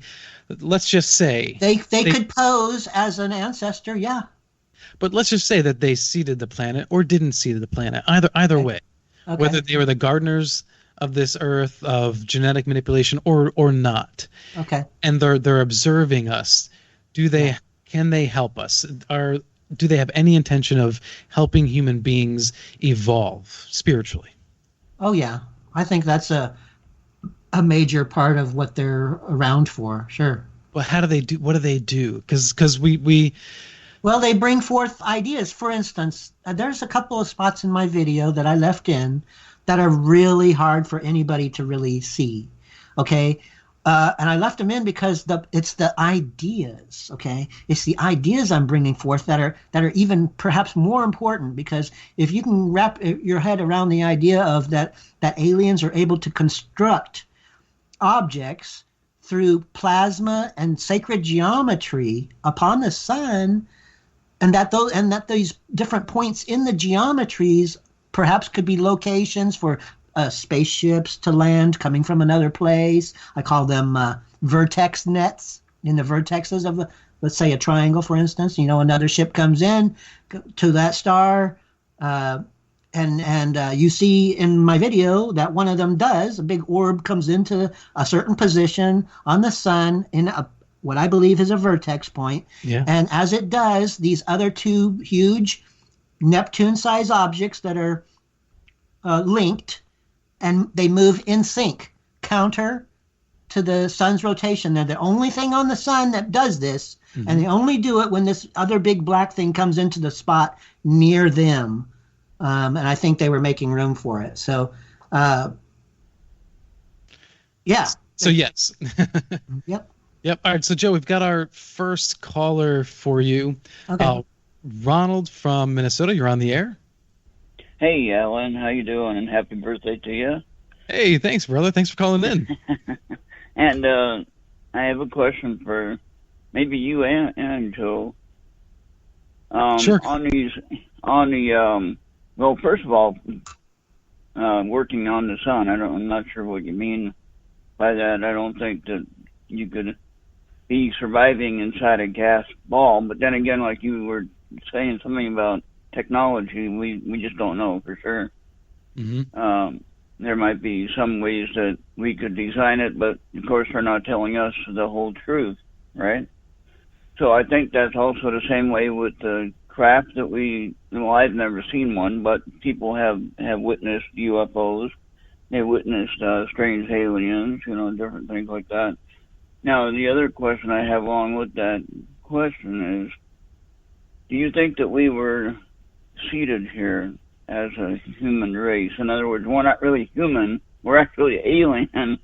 let's just say... They could pose as an ancestor, yeah. But let's just say that they seeded the planet or didn't seed the planet. Either way. Okay. Whether they were the gardeners of this earth, of genetic manipulation, or not. Okay. And they're observing us. Can they help us? Do they have any intention of helping human beings evolve spiritually? Oh yeah, I think that's a major part of what they're around for. Sure. Well, how do they do? What do they do? Because we. Well, they bring forth ideas. For instance, there's a couple of spots in my video that I left in that are really hard for anybody to really see. Okay. And I left them in because it's the ideas, okay? It's the ideas I'm bringing forth that are even perhaps more important, because if you can wrap your head around the idea of that aliens are able to construct objects through plasma and sacred geometry upon the sun, and that these different points in the geometries perhaps could be locations for spaceships to land coming from another place. I call them vertex nets in the vertexes of, let's say, a triangle, for instance. Another ship comes in to that star, and you see in my video that one of them does. A big orb comes into a certain position on the sun in what I believe is a vertex point. Yeah. And as it does, these other two huge Neptune-sized objects that are linked, and they move in sync, counter to the sun's rotation. They're the only thing on the sun that does this, mm-hmm. and they only do it when this other big black thing comes into the spot near them. And I think they were making room for it. So, yeah. So, yes. Yep. Yep. All right. So, Joe, we've got our first caller for you. Okay. Ronald from Minnesota, you're on the air. Hey, Alan, how you doing? And happy birthday to you. Hey, thanks, brother. Thanks for calling in. And I have a question for maybe you and Joe. Sure. Well, first of all, working on the sun. I'm not sure what you mean by that. I don't think that you could be surviving inside a gas ball. But then again, like you were saying something about technology, we just don't know for sure. Mm-hmm. There might be some ways that we could design it, but of course they're not telling us the whole truth, right? So I think that's also the same way with the craft that I've never seen one, but people have witnessed UFOs. They witnessed strange aliens, different things like that. Now, the other question I have along with that question is, do you think that we were seated here as a human race? In other words, we're not really human, we're actually alien,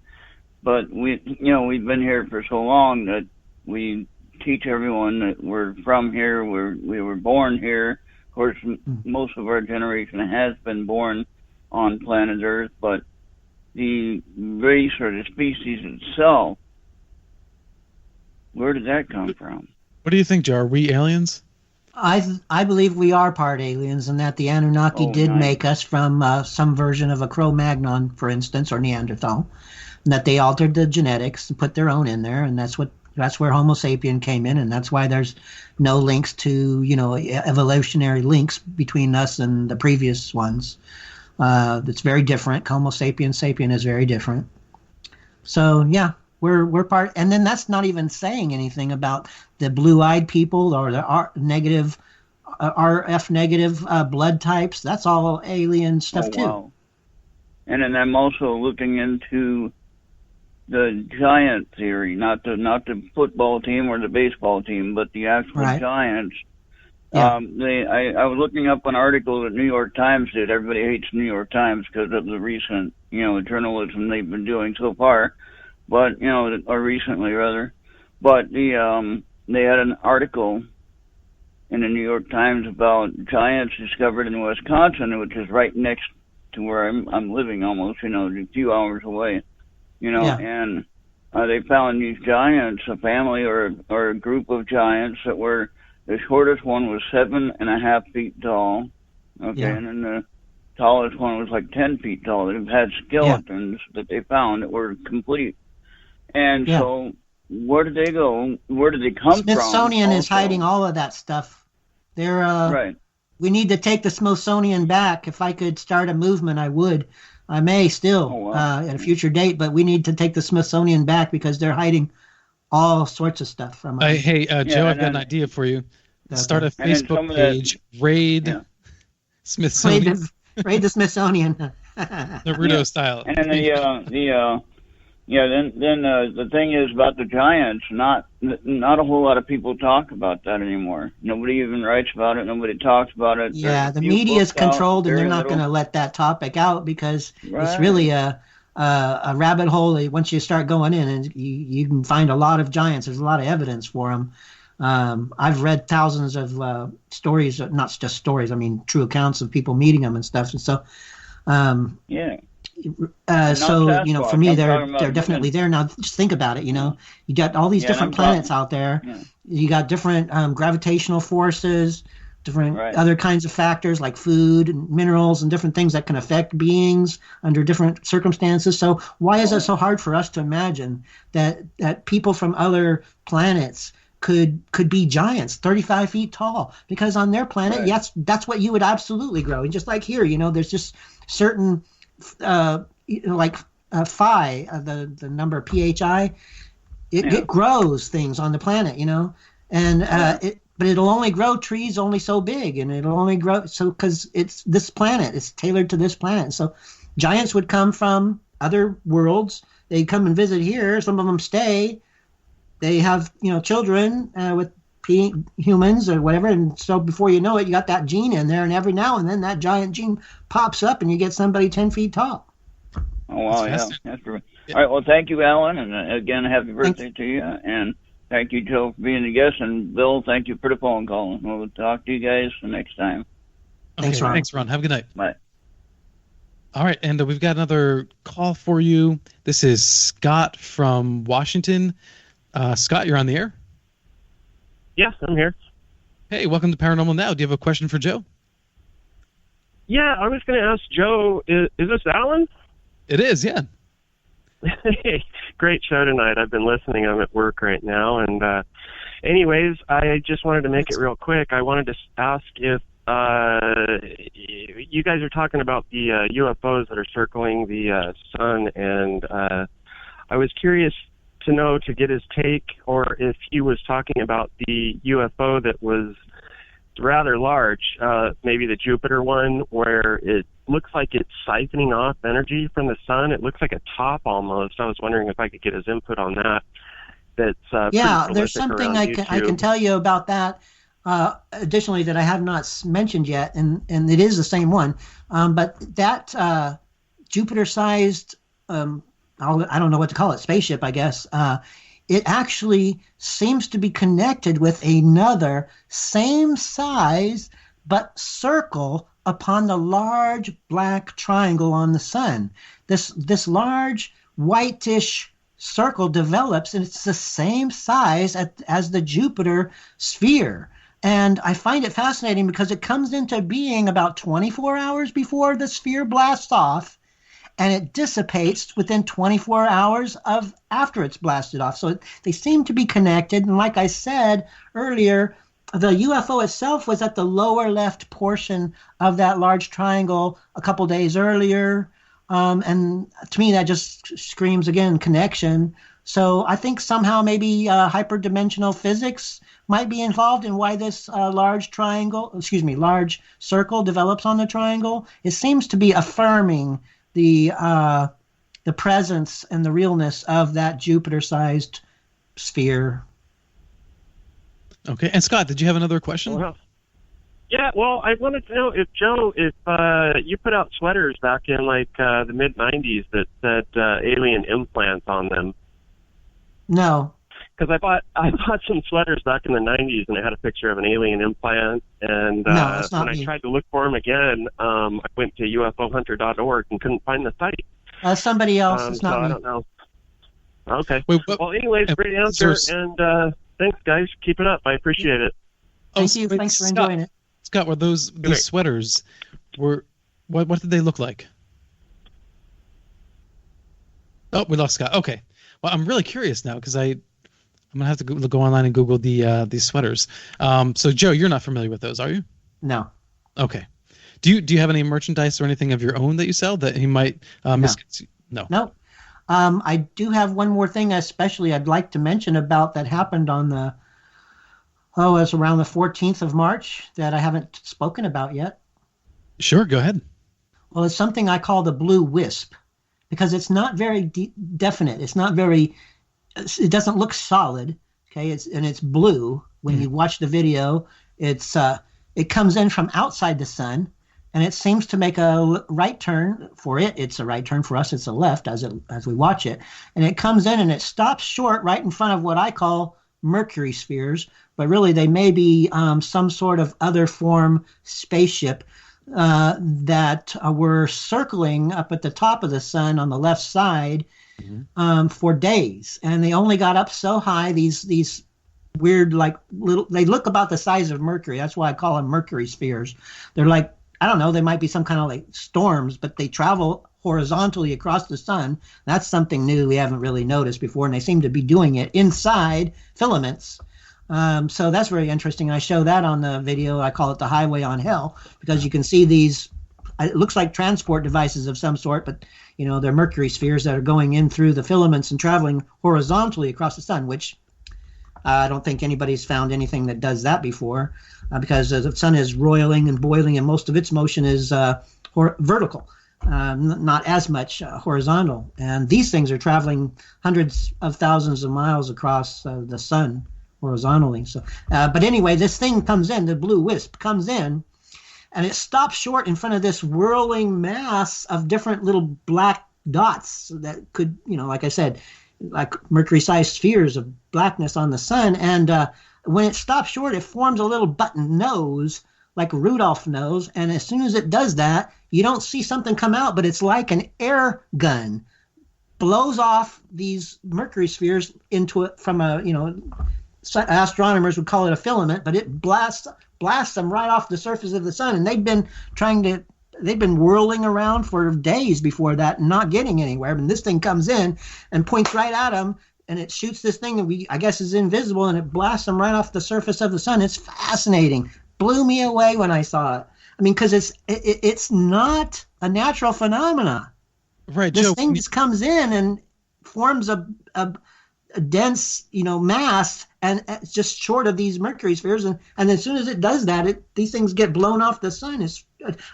but we've been here for so long that we teach everyone that we're from here, we were born here. Of course, most of our generation has been born on planet Earth, but the race or the species itself, where did that come from? What do you think, Joe? Are we aliens? I believe we are part aliens, and that the Anunnaki did make us from some version of a Cro-Magnon, for instance, or Neanderthal, and that they altered the genetics and put their own in there, and that's where Homo sapien came in, and that's why there's no links to evolutionary links between us and the previous ones. It's very different. Homo sapien is very different. So yeah. We're part, and then that's not even saying anything about the blue-eyed people or the RF negative blood types. That's all alien stuff too. Wow. And then I'm also looking into the giant theory, not the football team or the baseball team, but the actual giants. Yeah. I was looking up an article that New York Times did. Everybody hates New York Times because of the recent, journalism they've been doing so far, but or recently rather. But they had an article in the New York Times about giants discovered in Wisconsin, which is right next to where I'm living, almost, a few hours away, and they found these giants, a family or a group of giants that were, the shortest one was 7.5 feet tall, and then the tallest one was like 10 feet tall. They had skeletons that they found that were complete. And so where did they go? Where did they come from? Smithsonian is hiding all of that stuff. They're right. We need to take the Smithsonian back. If I could start a movement, I would. I may still at a future date, but we need to take the Smithsonian back because they're hiding all sorts of stuff from us. Hey, Joe, I've got an idea for you. Start a Facebook page, raid Smithsonian. Raid the Smithsonian. Naruto style. And then the thing is about the giants, not a whole lot of people talk about that anymore. Nobody even writes about it. Nobody talks about it. Yeah, the media is controlled, and they're not going to let that topic out because it's really a rabbit hole. Once you start going in, and you can find a lot of giants. There's a lot of evidence for them. I've read thousands of stories, not just stories. I mean, true accounts of people meeting them and stuff. And so, so for me, they're definitely there now. Just think about it. You got all these different planets out there. Yeah. You got different gravitational forces, different other kinds of factors like food and minerals and different things that can affect beings under different circumstances. So why is it so hard for us to imagine that people from other planets could be giants, 35 feet tall? Because on their planet, yes, that's what you would absolutely grow. And just like here, there's just certain like phi, the number PHI, it grows things on the planet, but it'll only grow trees only so big, and it'll only grow because it's this planet, it's tailored to this planet. So giants would come from other worlds. They come and visit here. Some of them stay. They have, children with humans or whatever, and so before you know it, you got that gene in there, and every now and then that giant gene pops up, and you get somebody 10 feet tall. Oh, wow, That's true. All right, well, thank you, Alan, and again, happy birthday to you, and thank you, Joe, for being the guest, and Bill, thank you for the phone call. We'll talk to you guys the next time. Okay, thanks, Ron. Have a good night. Bye. All right, and we've got another call for you. This is Scott from Washington. Scott, you're on the air. Yeah, I'm here. Hey, welcome to Paranormal Now. Do you have a question for Joe? Yeah, I was going to ask Joe, is this Alan? It is, yeah. Hey, great show tonight. I've been listening. I'm at work right now. And anyways, I just wanted to make it real quick. I wanted to ask if you guys are talking about the UFOs that are circling the sun, and I was curious to get his take, or if he was talking about the UFO that was rather large, maybe the Jupiter one, where it looks like it's siphoning off energy from the sun. It looks like a top almost. I was wondering if I could get his input on that. That's there's something I can tell you about that. Additionally, that I have not mentioned yet, and it is the same one. But that Jupiter-sized I don't know what to call it, spaceship, I guess. It actually seems to be connected with another same size but circle upon the large black triangle on the sun. This large whitish circle develops, and it's the same size as the Jupiter sphere. And I find it fascinating because it comes into being about 24 hours before the sphere blasts off, and it dissipates within 24 hours after it's blasted off. So they seem to be connected. And like I said earlier, the UFO itself was at the lower left portion of that large triangle a couple days earlier. And to me, that just screams, again, connection. So I think somehow maybe hyperdimensional physics might be involved in why this large circle develops on the triangle. It seems to be affirming the the presence and the realness of that Jupiter-sized sphere. Okay. And Scott, did you have another question? Well, yeah, well, I wanted to know if you put out sweaters back in like the mid '90s that said alien implants on them. No. Because I bought some sweaters back in the '90s, and it had a picture of an alien implant. And no, it's not when me. I tried to look for them again, I went to UFOhunter.org and couldn't find the site. Somebody else. It's not so me. I don't know. Okay. Wait, well, anyways, great answer, and thanks, guys. Keep it up. I appreciate it. Thank you. Wait, Thanks for Scott, enjoying it. Scott, were these sweaters what did they look like? Oh, we lost Scott. Okay. Well, I'm really curious now because I'm gonna have to go online and Google these sweaters. So Joe, you're not familiar with those, are you? No. Okay. Do you have any merchandise or anything of your own that you sell that he might No. No. I do have one more thing, especially I'd like to mention about that happened on it's around the 14th of March that I haven't spoken about yet. Sure, go ahead. Well, it's something I call the blue wisp because it's not very definite. It's not very. It doesn't look solid. Okay, it's blue. When you watch the video, it comes in from outside the sun, and it seems to make a right turn. For it, it's a right turn. For us, it's a left as we watch it, and it comes in and it stops short right in front of what I call Mercury spheres, but really they may be some sort of other form spaceship that were circling up at the top of the sun on the left side for days, and they only got up so high. These weird, like little, they look about the size of Mercury. That's why I call them Mercury spheres. They're like, I don't know, they might be some kind of like storms, but they travel horizontally across the sun. That's something new we haven't really noticed before, and they seem to be doing it inside filaments. So that's very interesting. I show that on the video. I call it the highway on hell because you can see these. It looks like transport devices of some sort, but they're Mercury spheres that are going in through the filaments and traveling horizontally across the sun, which I don't think anybody's found anything that does that before because the sun is roiling and boiling, and most of its motion is vertical. Not as much horizontal, and these things are traveling hundreds of thousands of miles across the sun horizontally. So, but anyway, this thing comes in, the blue wisp comes in, and it stops short in front of this whirling mass of different little black dots that could, like I said, like Mercury-sized spheres of blackness on the sun. And when it stops short, it forms a little button nose, like a Rudolph nose. And as soon as it does that, you don't see something come out, but it's like an air gun blows off these Mercury spheres into it from a, astronomers would call it a filament, but it blasts them right off the surface of the sun. And they've been whirling around for days before that, not getting anywhere. And this thing comes in and points right at them, and it shoots this thing that I guess is invisible, and it blasts them right off the surface of the sun. It's fascinating. Blew me away when I saw it. I mean, because it's not a natural phenomena. Right, this Joe, thing just comes in and forms a dense, mass, and it's just short of these Mercury spheres. And as soon as it does that, these things get blown off the sun.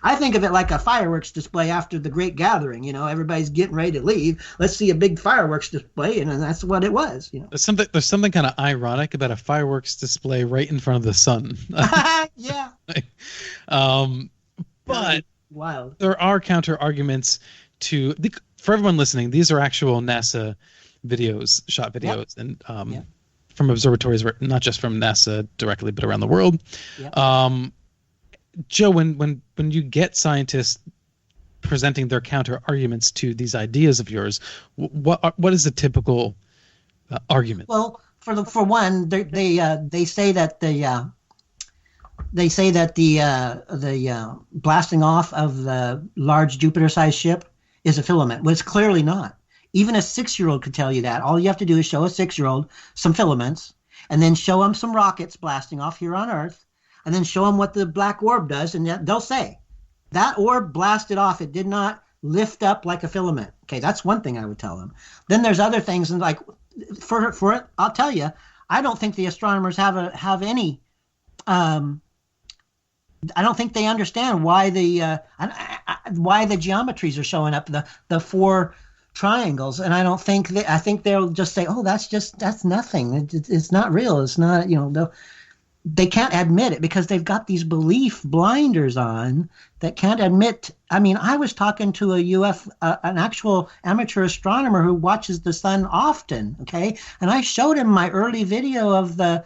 I think of it like a fireworks display after the Great Gathering. Everybody's getting ready to leave. Let's see a big fireworks display, and that's what it was. There's something kind of ironic about a fireworks display right in front of the sun. Yeah. But wild. There are counter arguments for everyone listening. These are actual NASA shot videos, yep. and from observatories, not just from NASA directly, but around the world. Yep. Joe, when you get scientists presenting their counter arguments to these ideas of yours, what is the typical argument? Well, for one, they say that the blasting off of the large Jupiter-sized ship is a filament. Well, it's clearly not. Even a 6-year-old could tell you that. All you have to do is show a 6-year-old some filaments, and then show them some rockets blasting off here on Earth, and then show them what the black orb does, and they'll say, that orb blasted off. It did not lift up like a filament. Okay, that's one thing I would tell them. Then there's other things, and like for it, I'll tell you, I don't think the astronomers have any. I don't think they understand why the geometries are showing up. The four triangles, and I think they'll just say, "Oh, that's nothing. It's not real. It's not, they can't admit it because they've got these belief blinders on that can't admit. I mean, I was talking to an actual amateur astronomer who watches the sun often, okay? And I showed him my early video of the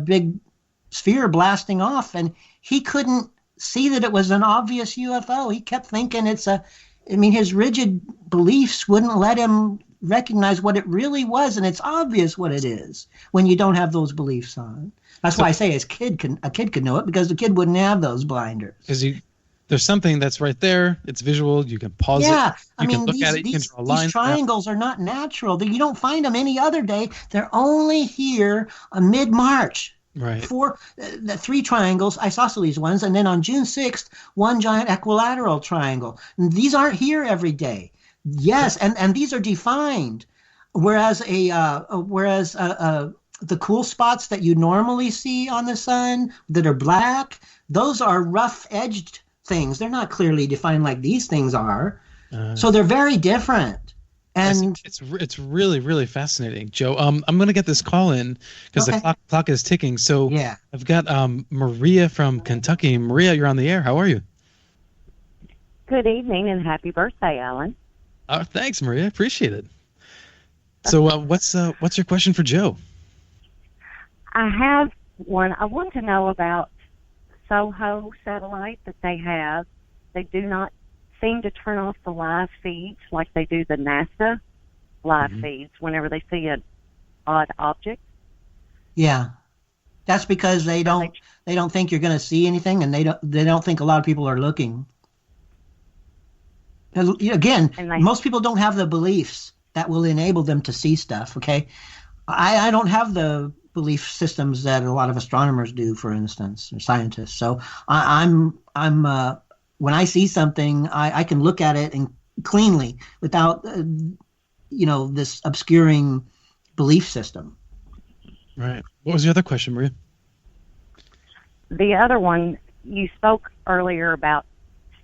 big sphere blasting off, and he couldn't see that it was an obvious UFO. He kept thinking his rigid beliefs wouldn't let him recognize what it really was, and it's obvious what it is when you don't have those beliefs on. That's why I say a kid could know it, because the kid wouldn't have those blinders. Because there's something that's right there. It's visual. You can pause it. Yeah, You can look at it. You can draw lines. These triangles are not natural. You don't find them any other day. They're only here mid-March. Right. The 3 triangles, isosceles ones, and then on June 6th, 1 giant equilateral triangle. And these aren't here every day. Yes, and these are defined, whereas the cool spots that you normally see on the sun that are black, those are rough-edged things. They're not clearly defined like these things are. So they're very different. And it's really, really fascinating, Joe. I'm going to get this call in because the clock is ticking. So yeah. I've got Maria from Kentucky. Maria, you're on the air. How are you? Good evening and happy birthday, Alan. Thanks, Maria. Appreciate it. So what's your question for Joe? I have one. I want to know about SOHO satellite that they have. They do not seem to turn off the live feeds like they do the NASA live feeds whenever they see an odd object. Yeah, that's because they don't think you're going to see anything, and they don't think a lot of people are looking. Again, most people don't have the beliefs that will enable them to see stuff. Okay, I don't have the belief systems that a lot of astronomers do, for instance, or scientists. So I'm when I see something, I can look at it and cleanly without this obscuring belief system. Right. What was the other question, Maria? The other one, you spoke earlier about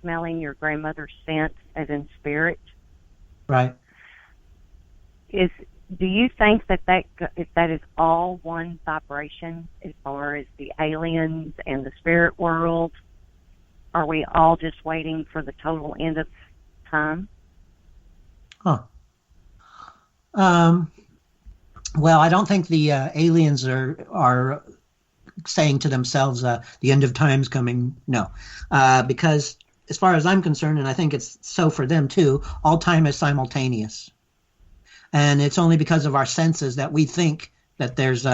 smelling your grandmother's scent as in spirit. Right. Do you think that is all one vibration as far as the aliens and the spirit world? Are we all just waiting for the total end of time? Huh. Well, I don't think the aliens are saying to themselves, the end of time's coming. No. Because as far as I'm concerned, and I think it's so for them too, all time is simultaneous. And it's only because of our senses that we think that there's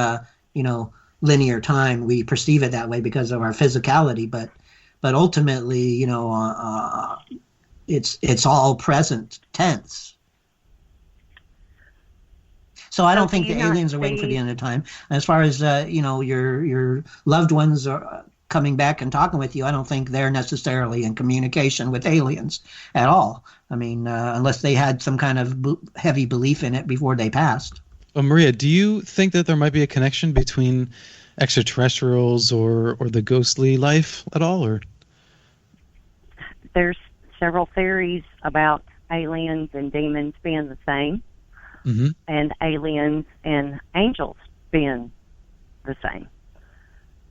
linear time. We perceive it that way because of our physicality, but ultimately, it's all present tense. So I don't think the aliens are waiting for the end of time. As far as your loved ones are coming back and talking with you, I don't think they're necessarily in communication with aliens at all. I mean, unless they had some kind of heavy belief in it before they passed. Well, Maria, do you think that there might be a connection between extraterrestrials or the ghostly life at all? Or there's several theories about aliens and demons being the same, and aliens and angels being the same.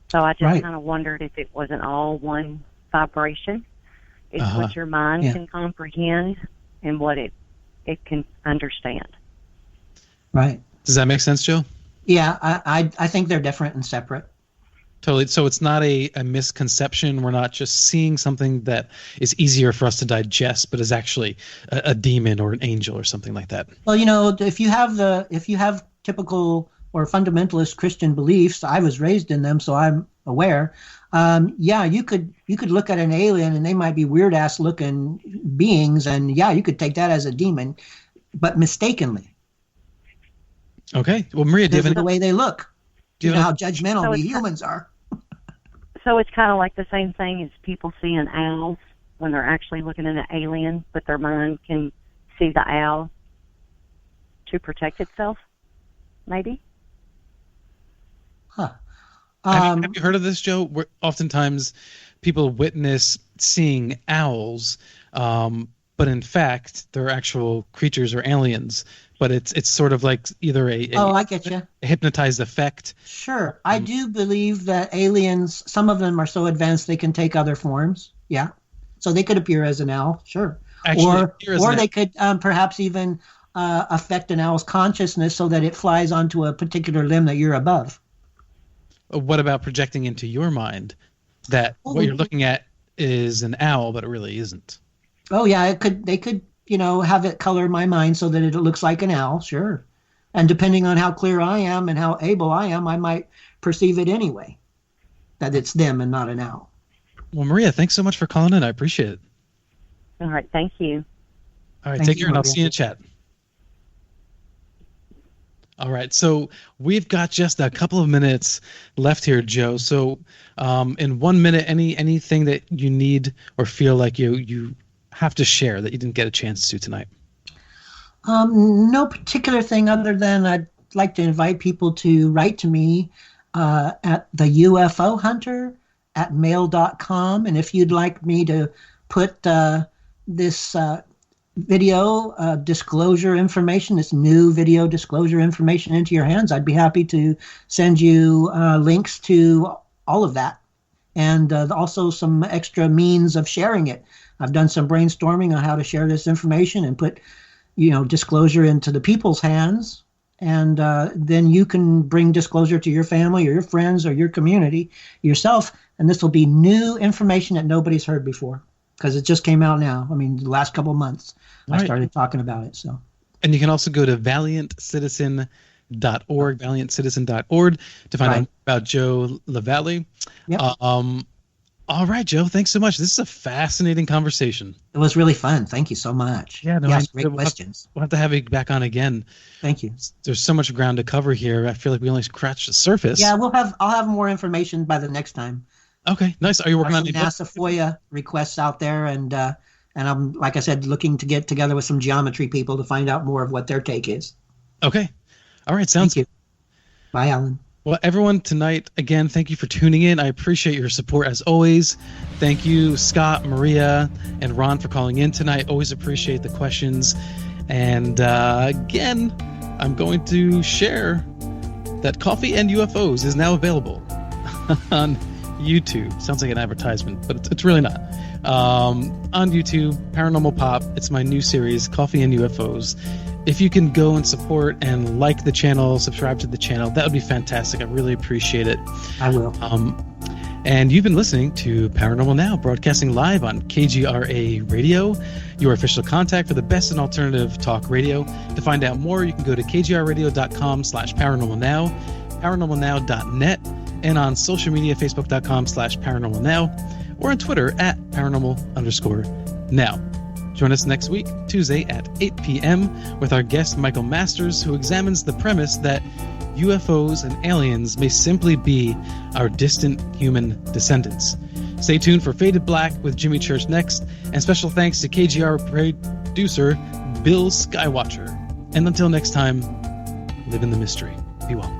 So I just kind of wondered if it wasn't all one vibration. It's what your mind can comprehend and what it can understand. Right. Does that make sense, Joe? Yeah, I think they're different and separate. Totally. So it's not a misconception. We're not just seeing something that is easier for us to digest, but is actually a demon or an angel or something like that. Well, if you have typical or fundamentalist Christian beliefs, I was raised in them, so I'm aware. You could look at an alien and they might be weird ass looking beings, and you could take that as a demon, but mistakenly. Okay. Well, Maria, because of the way they look. Do you know how judgmental we humans are? So it's kind of like the same thing as people seeing owls when they're actually looking at an alien, but their mind can see the owl to protect itself, maybe? Huh. Have you heard of this, Joe? Where oftentimes people witness seeing owls, but but in fact they're actual creatures or aliens. But it's sort of like either I get you. A hypnotized effect. Sure. I do believe that aliens, some of them are so advanced they can take other forms. Yeah. So they could appear as an owl, sure. Actually, or they could perhaps even affect an owl's consciousness so that it flies onto a particular limb that you're above. What about projecting into your mind that what you're looking at is an owl, but it really isn't? Oh, yeah. They could, have it color my mind so that it looks like an owl, sure. And depending on how clear I am and how able I am, I might perceive it anyway, that it's them and not an owl. Well, Maria, thanks so much for calling in. I appreciate it. All right. Thank you. All right. Take care, and I'll see you in chat. All right. So we've got just a couple of minutes left here, Joe. So in 1 minute, anything that you need or feel like you have to share that you didn't get a chance to tonight? No particular thing other than I'd like to invite people to write to me at the UFO Hunter at mail.com. And if you'd like me to put this video disclosure information, this new video disclosure information into your hands, I'd be happy to send you links to all of that. And also some extra means of sharing it. I've done some brainstorming on how to share this information and put, disclosure into the people's hands. And then you can bring disclosure to your family or your friends or your community yourself. And this will be new information that nobody's heard before because it just came out now. I mean, the last couple of months I started talking about it. So. And you can also go to valiantcitizen.org, valiantcitizen.org to find out about Joe LaValley. Yep. All right, Joe, thanks so much. This is a fascinating conversation. It was really fun. Thank you so much. Yeah, great questions. We'll have to have you back on again. Thank you. There's so much ground to cover here. I feel like we only scratched the surface. Yeah, I'll have more information by the next time. Okay, nice. Are you working on any NASA FOIA requests out there? And I'm, like I said, looking to get together with some geometry people to find out more of what their take is. Okay. All right, sounds good. Bye, Alan. Well, everyone, tonight, again, thank you for tuning in. I appreciate your support as always. Thank you, Scott, Maria, and Ron for calling in tonight. Always appreciate the questions. And again, I'm going to share that Coffee and UFOs is now available on YouTube. Sounds like an advertisement, but it's really not. On YouTube, Paranormal Pop. It's my new series, Coffee and UFOs. If you can go and support and like the channel, subscribe to the channel, that would be fantastic. I really appreciate it. I will. And you've been listening to Paranormal Now, broadcasting live on KGRA Radio, your official contact for the best in alternative talk radio. To find out more, you can go to kgrradio.com/paranormalnow, paranormalnow.net, and on social media, facebook.com/paranormalnow, or on Twitter at paranormal_now. Join us next week, Tuesday at 8 p.m. with our guest Michael Masters, who examines the premise that UFOs and aliens may simply be our distant human descendants. Stay tuned for Faded Black with Jimmy Church next, and special thanks to KGR producer Bill Skywatcher. And until next time, live in the mystery. Be well.